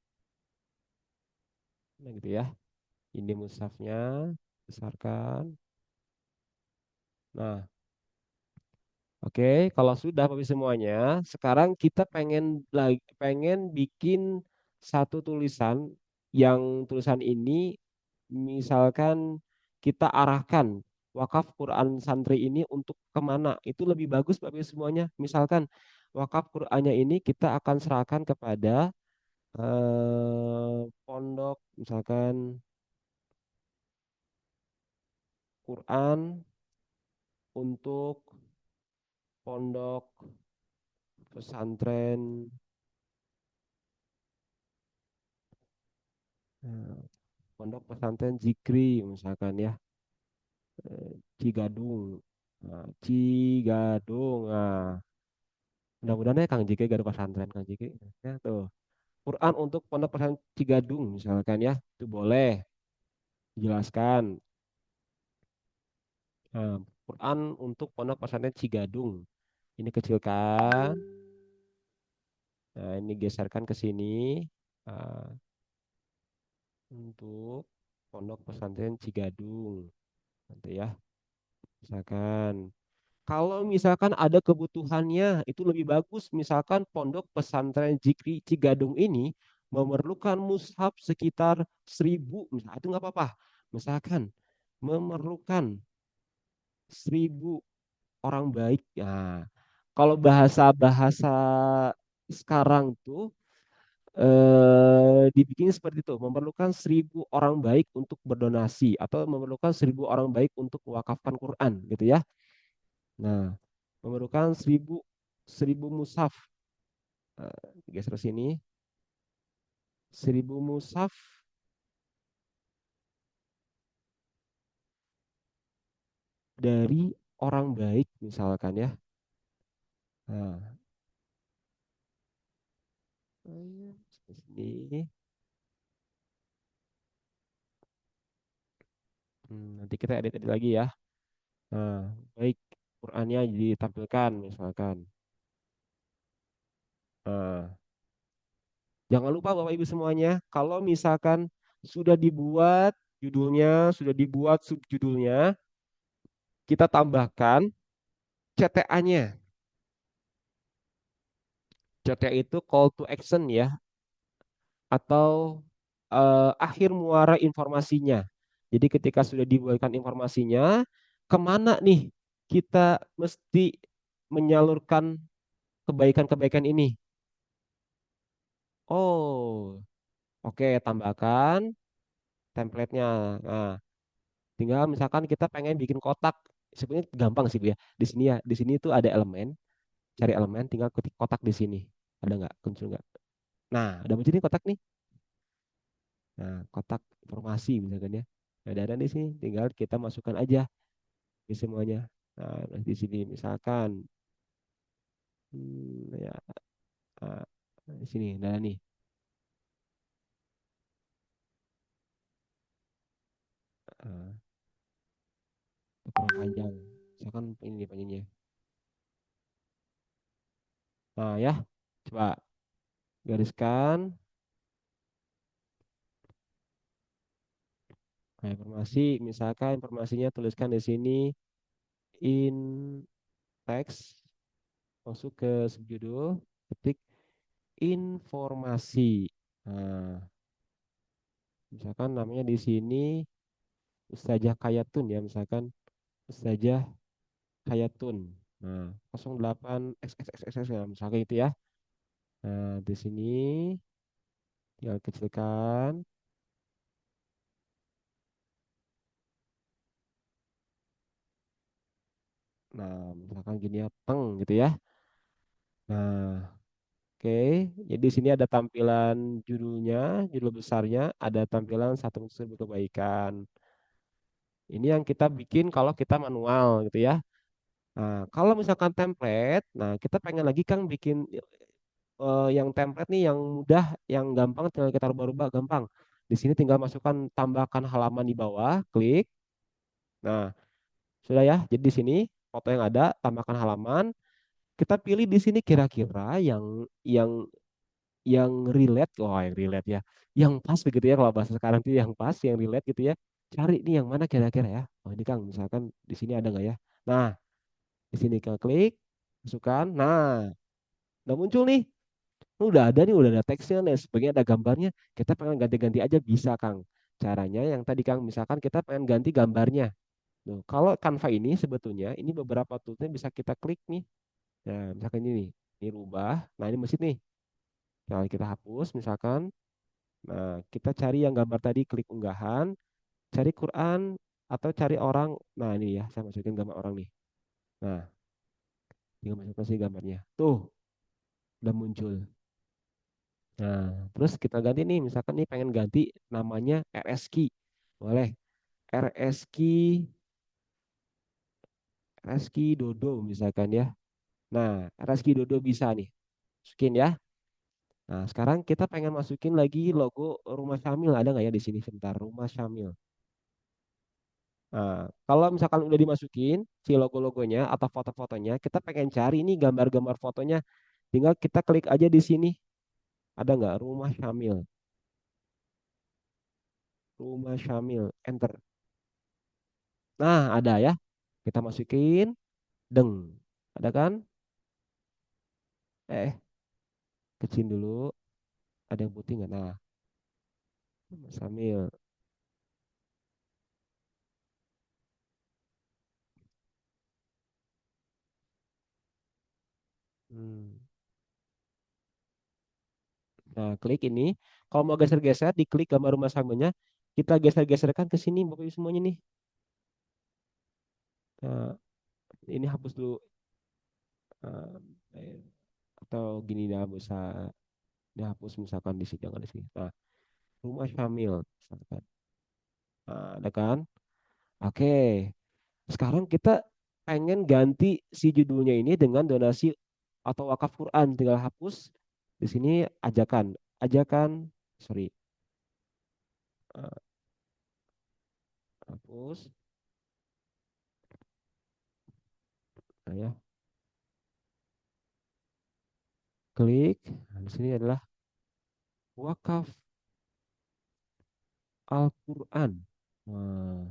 nah gitu ya. Ini mushafnya, besarkan. Nah, oke, kalau sudah Bapak semuanya, sekarang kita pengen bikin satu tulisan yang tulisan ini misalkan kita arahkan wakaf Quran santri ini untuk kemana, itu lebih bagus Bapak semuanya. Misalkan wakaf Qurannya ini kita akan serahkan kepada pondok, misalkan Quran untuk pondok pesantren, eh, pondok pesantren Zikri misalkan ya, Cigadung. Nah, Cigadung. Nah, mudah-mudahan ya Kang Jiki gak ada pesantren Kang Jiki. Ya tuh. Quran untuk pondok pesantren Cigadung misalkan ya, itu boleh dijelaskan. Nah, Quran untuk Pondok Pesantren Cigadung. Ini kecilkan. Nah, ini geserkan ke sini. Nah, untuk Pondok Pesantren Cigadung. Nanti ya, misalkan. Kalau misalkan ada kebutuhannya, itu lebih bagus. Misalkan Pondok Pesantren Jikri Cigadung ini memerlukan mushaf sekitar 1.000, misalkan itu nggak apa-apa. Misalkan memerlukan 1.000 orang baik. Nah, kalau bahasa-bahasa sekarang tuh dibikin seperti itu, memerlukan 1.000 orang baik untuk berdonasi atau memerlukan 1.000 orang baik untuk mewakafkan Quran, gitu ya. Nah, memerlukan 1.000 mushaf. Geser sini, 1.000 mushaf dari orang baik, misalkan ya. Nah, sini. Nanti kita edit-edit lagi ya. Nah, baik, Qurannya ditampilkan misalkan. Nah, jangan lupa Bapak Ibu semuanya, kalau misalkan sudah dibuat judulnya, sudah dibuat subjudulnya, kita tambahkan CTA-nya. CTA itu call to action ya, atau akhir muara informasinya. Jadi ketika sudah dibuatkan informasinya, kemana nih kita mesti menyalurkan kebaikan-kebaikan ini? Oh, oke, tambahkan template-nya. Nah, tinggal misalkan kita pengen bikin kotak, sebenarnya gampang sih Bu ya. Di sini ya, di sini tuh ada elemen, cari elemen, tinggal ketik kotak di sini. Ada nggak? Muncul nggak? Nah, udah muncul nih kotak nih. Nah, kotak informasi misalkan ya. Nah, ada di sini, tinggal kita masukkan aja di semuanya. Nah, di sini misalkan, ya, ah, di sini, nah nih, ah, kurang panjang. Misalkan ini panjangnya. Nah, ya, coba gariskan. Nah, informasi, misalkan informasinya tuliskan di sini in text, masuk ke subjudul, ketik informasi. Nah, misalkan namanya di sini Ustazah Kayatun ya, misalkan Ustazah Kayatun. Nah, 08 XXXX ya, misalkan itu ya. Nah, di sini tinggal kecilkan. Nah, misalkan gini ya, teng gitu ya. Nah, oke. Jadi di sini ada tampilan judulnya, judul besarnya, ada tampilan satu unsur kebaikan. Ini yang kita bikin kalau kita manual gitu ya. Nah, kalau misalkan template, nah kita pengen lagi kan bikin yang template nih yang mudah, yang gampang, tinggal kita rubah-rubah gampang. Di sini tinggal masukkan, tambahkan halaman di bawah, klik. Nah, sudah ya. Jadi di sini foto yang ada, tambahkan halaman. Kita pilih di sini kira-kira yang relate, oh yang relate ya, yang pas begitu ya, kalau bahasa sekarang itu yang pas, yang relate gitu ya. Cari nih yang mana kira-kira ya. Oh ini Kang, misalkan di sini ada nggak ya? Nah, di sini Kang klik, masukkan. Nah, udah muncul nih. Udah ada nih, udah ada teksnya nih, sebagainya ada gambarnya. Kita pengen ganti-ganti aja bisa Kang. Caranya yang tadi Kang, misalkan kita pengen ganti gambarnya. Tuh, kalau Canva ini sebetulnya ini beberapa toolsnya bisa kita klik nih. Nah, misalkan ini rubah. Nah, ini mesin nih. Nah, kita hapus misalkan. Nah, kita cari yang gambar tadi, klik unggahan, cari Quran atau cari orang. Nah, ini ya, saya masukin gambar orang nih. Nah, tinggal masukkan sih gambarnya. Tuh, udah muncul. Nah, terus kita ganti nih, misalkan nih pengen ganti namanya RSKI. Boleh. RSKI, RSKI Dodo misalkan ya. Nah, RSKI Dodo bisa nih. Masukin ya. Nah, sekarang kita pengen masukin lagi logo Rumah Syamil. Ada nggak ya di sini? Sebentar, Rumah Syamil. Nah, kalau misalkan udah dimasukin si logo-logonya atau foto-fotonya, kita pengen cari nih gambar-gambar fotonya, tinggal kita klik aja di sini. Ada nggak rumah Syamil? Rumah Syamil, enter. Nah, ada ya. Kita masukin, deng. Ada kan? Kecil dulu. Ada yang putih nggak? Nah, rumah Syamil. Hmm. Nah, klik ini. Kalau mau geser-geser, diklik gambar rumah Syamilnya. Kita geser-geserkan ke sini, Bapak Ibu semuanya nih. Nah, ini hapus dulu. Eh, atau gini dah, bisa dihapus misalkan di sini, jangan di sini. Nah, rumah Syamil. Misalkan. Nah, ada kan? Oke. Sekarang kita pengen ganti si judulnya ini dengan donasi atau wakaf Quran. Tinggal hapus. Di sini ajakan. Ajakan, sorry. Eh, hapus. Nah, ya. Klik. Nah, di sini adalah wakaf Al-Quran. Nah,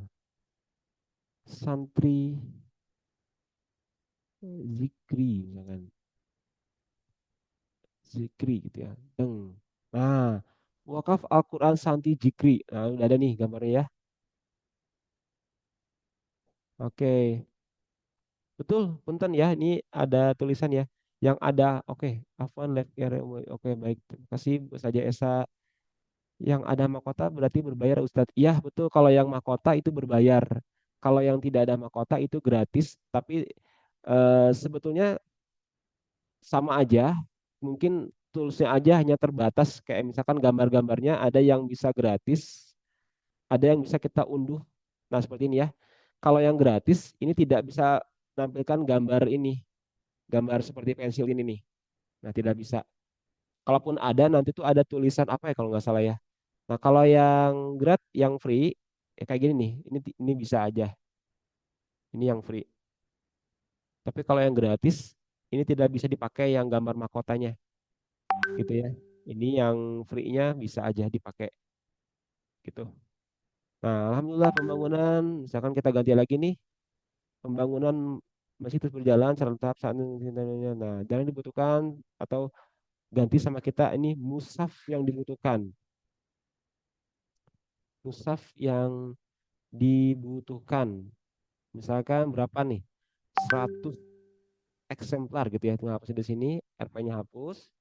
santri zikri. Misalkan. Zikri gitu ya. Nah, wakaf Al-Quran Santri Zikri. Nah, udah ada nih gambarnya ya. Oke. Betul, punten ya. Ini ada tulisan ya. Yang ada, oke, Afwan left area. Oke, baik. Terima kasih Bu Saja Esa. Yang ada mahkota berarti berbayar Ustadz. Iya, betul. Kalau yang mahkota itu berbayar. Kalau yang tidak ada mahkota itu gratis. Tapi sebetulnya sama aja. Mungkin toolsnya aja hanya terbatas. Kayak misalkan gambar-gambarnya ada yang bisa gratis, ada yang bisa kita unduh. Nah, seperti ini ya. Kalau yang gratis, ini tidak bisa menampilkan gambar ini, gambar seperti pensil ini nih. Nah, tidak bisa. Kalaupun ada, nanti tuh ada tulisan apa ya kalau nggak salah ya. Nah, kalau yang yang free, ya kayak gini nih. Ini bisa aja. Ini yang free. Tapi kalau yang gratis, ini tidak bisa dipakai yang gambar mahkotanya, gitu ya. Ini yang free-nya bisa aja dipakai, gitu. Nah, alhamdulillah pembangunan, misalkan kita ganti lagi nih, pembangunan masih terus berjalan secara tahap saat ini. Nah, jangan dibutuhkan atau ganti sama kita ini musaf yang dibutuhkan. Musaf yang dibutuhkan. Misalkan berapa nih? 100 eksemplar gitu ya. Tinggal hapus di sini, RP-nya hapus.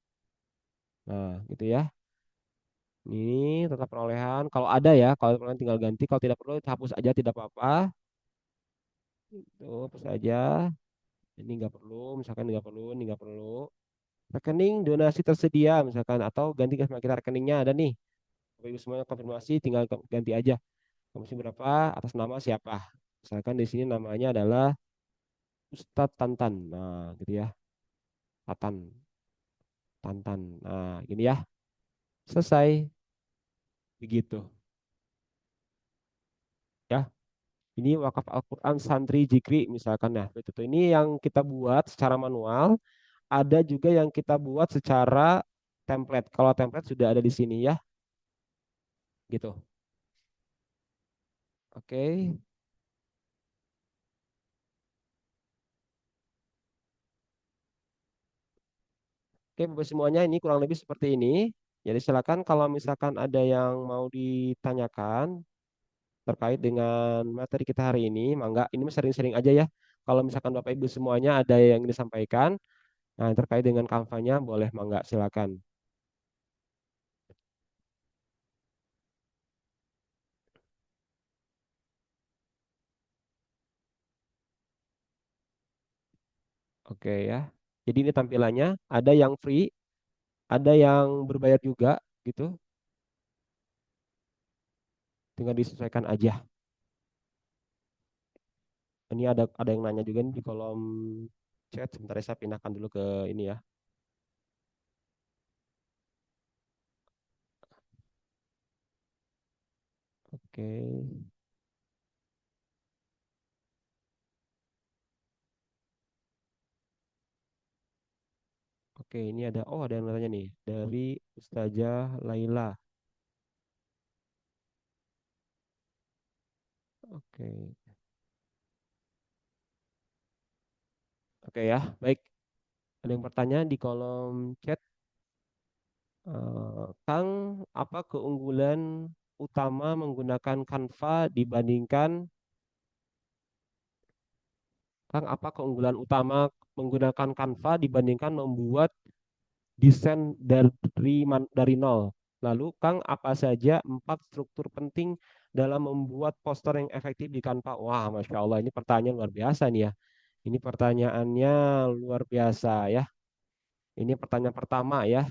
Nah, gitu ya. Ini tetap perolehan. Kalau ada ya, kalau perolehan tinggal ganti. Kalau tidak perlu, hapus aja tidak apa-apa. Tuh, hapus aja. Ini nggak perlu, misalkan nggak perlu, ini nggak perlu. Rekening donasi tersedia misalkan atau ganti sama kita rekeningnya ada nih. Bapak Ibu semuanya konfirmasi tinggal ganti aja. Komisi berapa atas nama siapa. Misalkan di sini namanya adalah Ustadz Tantan. Nah, gitu ya. Tatan, Tantan. Nah, gini ya. Selesai begitu. Ya. Ini wakaf Al-Quran santri Jikri misalkan ya. Itu tuh. Ini yang kita buat secara manual, ada juga yang kita buat secara template. Kalau template sudah ada di sini ya, gitu. Oke. Oke, Bapak semuanya ini kurang lebih seperti ini. Jadi silakan kalau misalkan ada yang mau ditanyakan terkait dengan materi kita hari ini, mangga ini mah sering-sering aja ya. Kalau misalkan Bapak Ibu semuanya ada yang disampaikan, nah terkait dengan kampanye boleh mangga silakan. Oke ya. Jadi ini tampilannya ada yang free, ada yang berbayar juga gitu. Tinggal disesuaikan aja. Ini ada yang nanya juga nih di kolom chat. Sebentar ya, saya pindahkan dulu ke ini ya. Oke. Oke, ini ada yang nanya nih dari Ustazah Laila. Oke. Oke ya, baik. Ada yang bertanya di kolom chat. Kang, apa keunggulan utama menggunakan Canva dibandingkan Kang, apa keunggulan utama menggunakan Canva dibandingkan membuat desain dari nol? Lalu, Kang, apa saja 4 struktur penting dalam membuat poster yang efektif di Canva? Wah, Masya Allah, ini pertanyaan luar biasa nih ya. Ini pertanyaannya luar biasa ya. Ini pertanyaan pertama ya.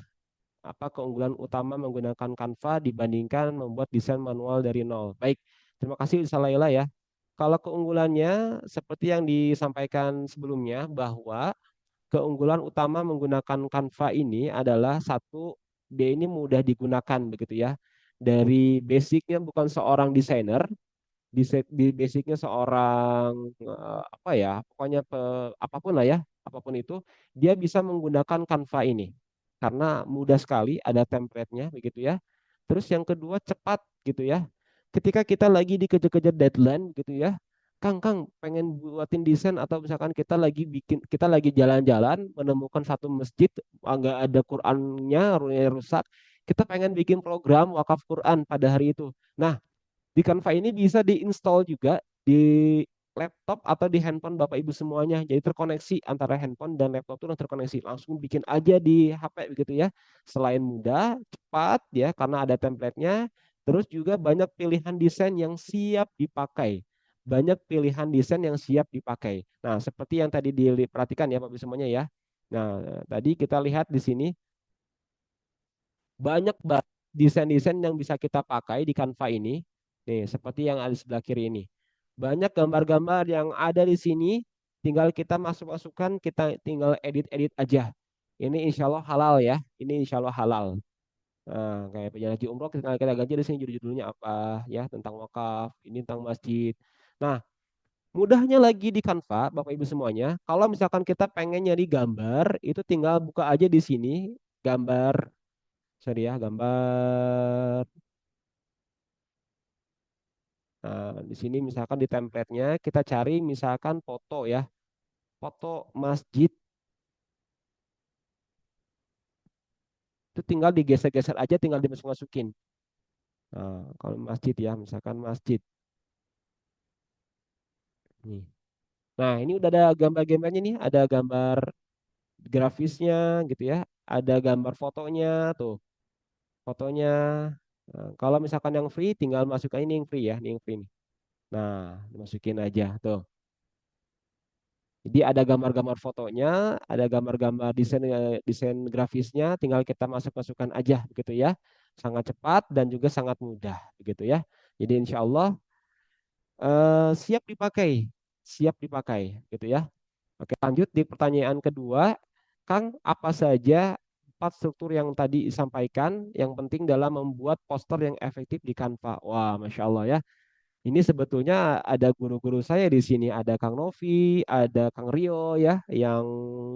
Apa keunggulan utama menggunakan Canva dibandingkan membuat desain manual dari nol? Baik, terima kasih Salaila ya. Kalau keunggulannya seperti yang disampaikan sebelumnya bahwa keunggulan utama menggunakan Canva ini adalah satu, dia ini mudah digunakan begitu ya. Dari basicnya bukan seorang desainer, di basicnya seorang apa ya, pokoknya apapun lah ya, apapun itu, dia bisa menggunakan Canva ini karena mudah sekali, ada template-nya begitu ya. Terus yang kedua cepat gitu ya. Ketika kita lagi dikejar-kejar deadline gitu ya, Kang pengen buatin desain atau misalkan kita lagi jalan-jalan menemukan satu masjid nggak ada Qurannya, rusak, kita pengen bikin program wakaf Quran pada hari itu. Nah, di Canva ini bisa diinstal juga di laptop atau di handphone Bapak Ibu semuanya. Jadi terkoneksi antara handphone dan laptop itu udah terkoneksi. Langsung bikin aja di HP begitu ya. Selain mudah, cepat ya karena ada template-nya. Terus juga banyak pilihan desain yang siap dipakai. Banyak pilihan desain yang siap dipakai. Nah, seperti yang tadi diperhatikan ya Bapak Ibu semuanya ya. Nah, tadi kita lihat di sini banyak banget desain-desain yang bisa kita pakai di Canva ini. Nih, seperti yang ada di sebelah kiri ini. Banyak gambar-gambar yang ada di sini, tinggal kita masuk-masukkan, kita tinggal edit-edit aja. Ini insya Allah halal ya. Ini insya Allah halal. Nah, kayak perjalanan haji umroh kita ganti di sini judul-judulnya apa ya, tentang wakaf, ini tentang masjid. Nah, mudahnya lagi di Canva, Bapak Ibu semuanya, kalau misalkan kita pengen nyari gambar, itu tinggal buka aja di sini gambar. Sorry ya, gambar. Nah, di sini misalkan di template-nya kita cari misalkan foto ya, foto masjid itu tinggal digeser-geser aja, tinggal dimasukin. Nah, kalau masjid ya, misalkan masjid. Nih. Nah, ini udah ada gambar-gambarnya nih, ada gambar grafisnya gitu ya, ada gambar fotonya tuh, fotonya. Nah, kalau misalkan yang free, tinggal masukkan ini yang free ya, ini yang free nih. Nah, dimasukin aja tuh. Jadi ada gambar-gambar fotonya, ada gambar-gambar desain grafisnya, tinggal kita masuk-masukkan aja begitu ya. Sangat cepat dan juga sangat mudah begitu ya. Jadi insya Allah siap dipakai, siap dipakai gitu ya. Oke, lanjut di pertanyaan kedua, Kang, apa saja 4 struktur yang tadi disampaikan yang penting dalam membuat poster yang efektif di Canva? Wah, Masya Allah ya. Ini sebetulnya ada guru-guru saya di sini, ada Kang Novi, ada Kang Rio ya, yang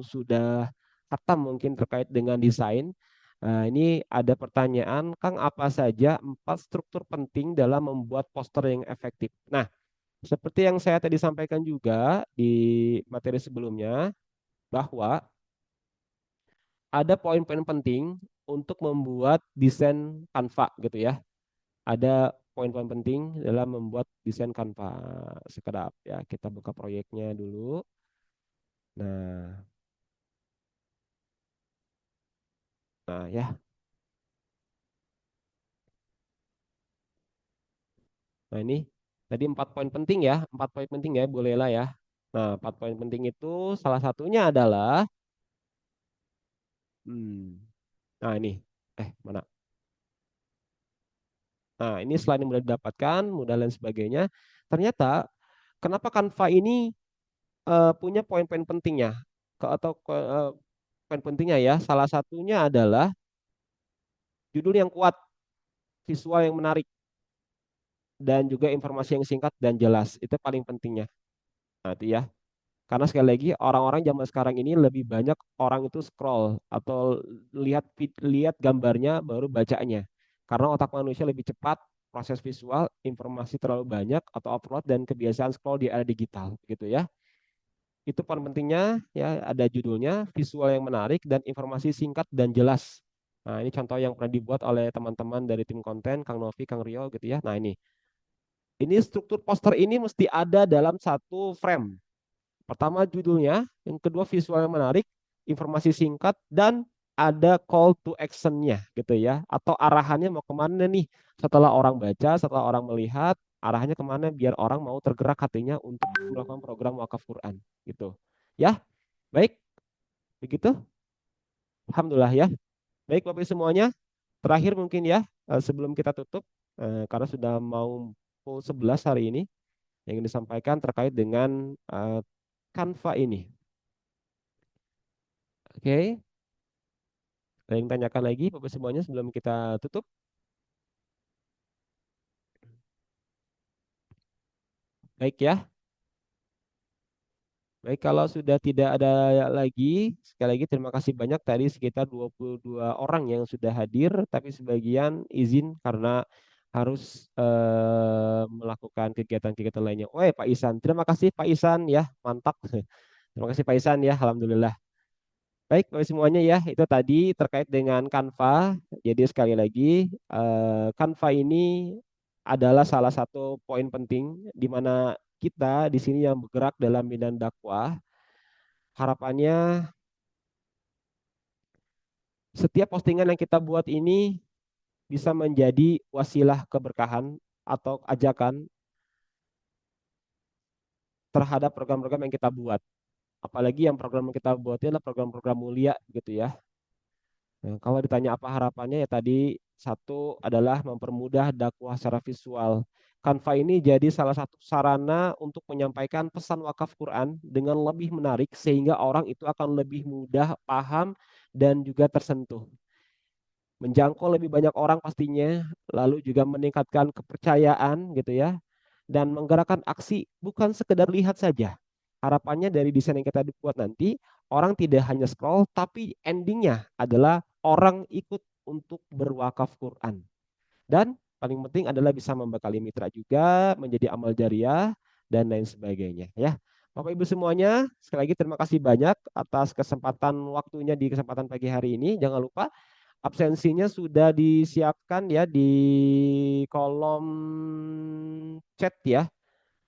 sudah khatam mungkin terkait dengan desain. Nah, ini ada pertanyaan, Kang, apa saja 4 struktur penting dalam membuat poster yang efektif? Nah, seperti yang saya tadi sampaikan juga di materi sebelumnya, bahwa ada poin-poin penting untuk membuat desain Canva gitu ya. Ada poin-poin penting dalam membuat desain Canva. Sekedap ya, kita buka proyeknya dulu. Nah, nah ya. Nah ini tadi 4 poin penting ya, 4 poin penting ya, bolehlah ya. Nah, 4 poin penting itu salah satunya adalah, hmm, nah ini, mana? Nah ini selain mudah didapatkan, mudah dan sebagainya, ternyata kenapa Canva ini punya poin-poin pentingnya, poin pentingnya ya, salah satunya adalah judul yang kuat, visual yang menarik, dan juga informasi yang singkat dan jelas. Itu paling pentingnya. Nah, itu ya. Karena sekali lagi orang-orang zaman sekarang ini lebih banyak orang itu scroll atau lihat gambarnya baru bacanya. Karena otak manusia lebih cepat proses visual, informasi terlalu banyak atau upload dan kebiasaan scroll di era digital gitu ya. Itu paling pentingnya ya ada judulnya, visual yang menarik dan informasi singkat dan jelas. Nah, ini contoh yang pernah dibuat oleh teman-teman dari tim konten, Kang Novi, Kang Rio gitu ya. Nah, ini struktur poster ini mesti ada dalam satu frame. Pertama judulnya, yang kedua visual yang menarik, informasi singkat, dan ada call to action-nya gitu ya. Atau arahannya mau kemana nih setelah orang baca, setelah orang melihat, arahannya kemana biar orang mau tergerak hatinya untuk melakukan program wakaf Quran gitu. Ya, baik, begitu. Alhamdulillah ya. Baik Bapak Ibu semuanya, terakhir mungkin ya, sebelum kita tutup, karena sudah mau pukul 11 hari ini, yang ingin disampaikan terkait dengan Canva ini. Oke, ada yang tanyakan lagi Bapak semuanya sebelum kita tutup? Baik ya. Baik, kalau sudah tidak ada lagi, sekali lagi terima kasih banyak tadi sekitar 22 orang yang sudah hadir, tapi sebagian izin karena harus melakukan kegiatan-kegiatan lainnya. Oh, Pak Isan, terima kasih Pak Isan ya, mantap. Terima kasih Pak Isan ya, alhamdulillah. Baik, Bapak semuanya ya, itu tadi terkait dengan Canva. Jadi sekali lagi, Canva ini adalah salah satu poin penting di mana kita di sini yang bergerak dalam bidang dakwah, harapannya setiap postingan yang kita buat ini bisa menjadi wasilah keberkahan atau ajakan terhadap program-program yang kita buat. Apalagi yang program yang kita buat ini adalah program-program mulia gitu ya. Nah, kalau ditanya apa harapannya ya tadi satu adalah mempermudah dakwah secara visual. Canva ini jadi salah satu sarana untuk menyampaikan pesan wakaf Quran dengan lebih menarik sehingga orang itu akan lebih mudah paham dan juga tersentuh. Menjangkau lebih banyak orang pastinya, lalu juga meningkatkan kepercayaan gitu ya, dan menggerakkan aksi bukan sekedar lihat saja. Harapannya dari desain yang kita buat nanti, orang tidak hanya scroll, tapi endingnya adalah orang ikut untuk berwakaf Quran. Dan paling penting adalah bisa membekali mitra juga, menjadi amal jariah, dan lain sebagainya. Ya, Bapak Ibu semuanya, sekali lagi terima kasih banyak atas kesempatan waktunya di kesempatan pagi hari ini. Jangan lupa absensinya sudah disiapkan ya di kolom chat ya.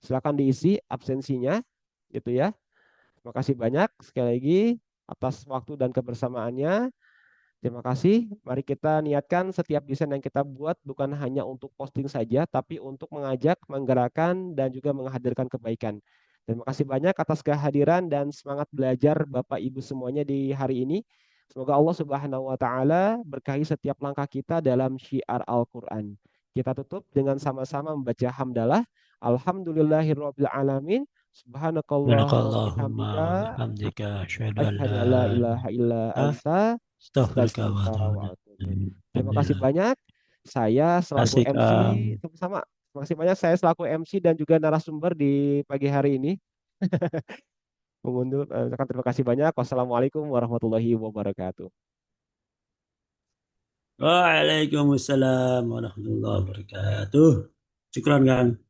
Silakan diisi absensinya gitu ya. Terima kasih banyak sekali lagi atas waktu dan kebersamaannya. Terima kasih. Mari kita niatkan setiap desain yang kita buat bukan hanya untuk posting saja, tapi untuk mengajak, menggerakkan, dan juga menghadirkan kebaikan. Terima kasih banyak atas kehadiran dan semangat belajar Bapak Ibu semuanya di hari ini. Semoga Allah Subhanahu wa taala berkahi setiap langkah kita dalam syiar Al-Qur'an. Kita tutup dengan sama-sama membaca hamdalah. Alhamdulillahirabbil alamin. Subhanakallahumma Subhanakallahumma wa bihamdika bihamdika asyhadu an la asyhadu alla ilaha illa ilaha anta astaghfiruka wa astaghfiruka atubu wa ilaik. atubu ilaik. Terima kasih banyak. Saya selaku Asik, MC sama-sama. Terima kasih banyak saya selaku MC dan juga narasumber di pagi hari ini. Mengundur, terima kasih banyak. Wassalamualaikum warahmatullahi wabarakatuh. Waalaikumsalam warahmatullahi wabarakatuh. Syukran, Kang.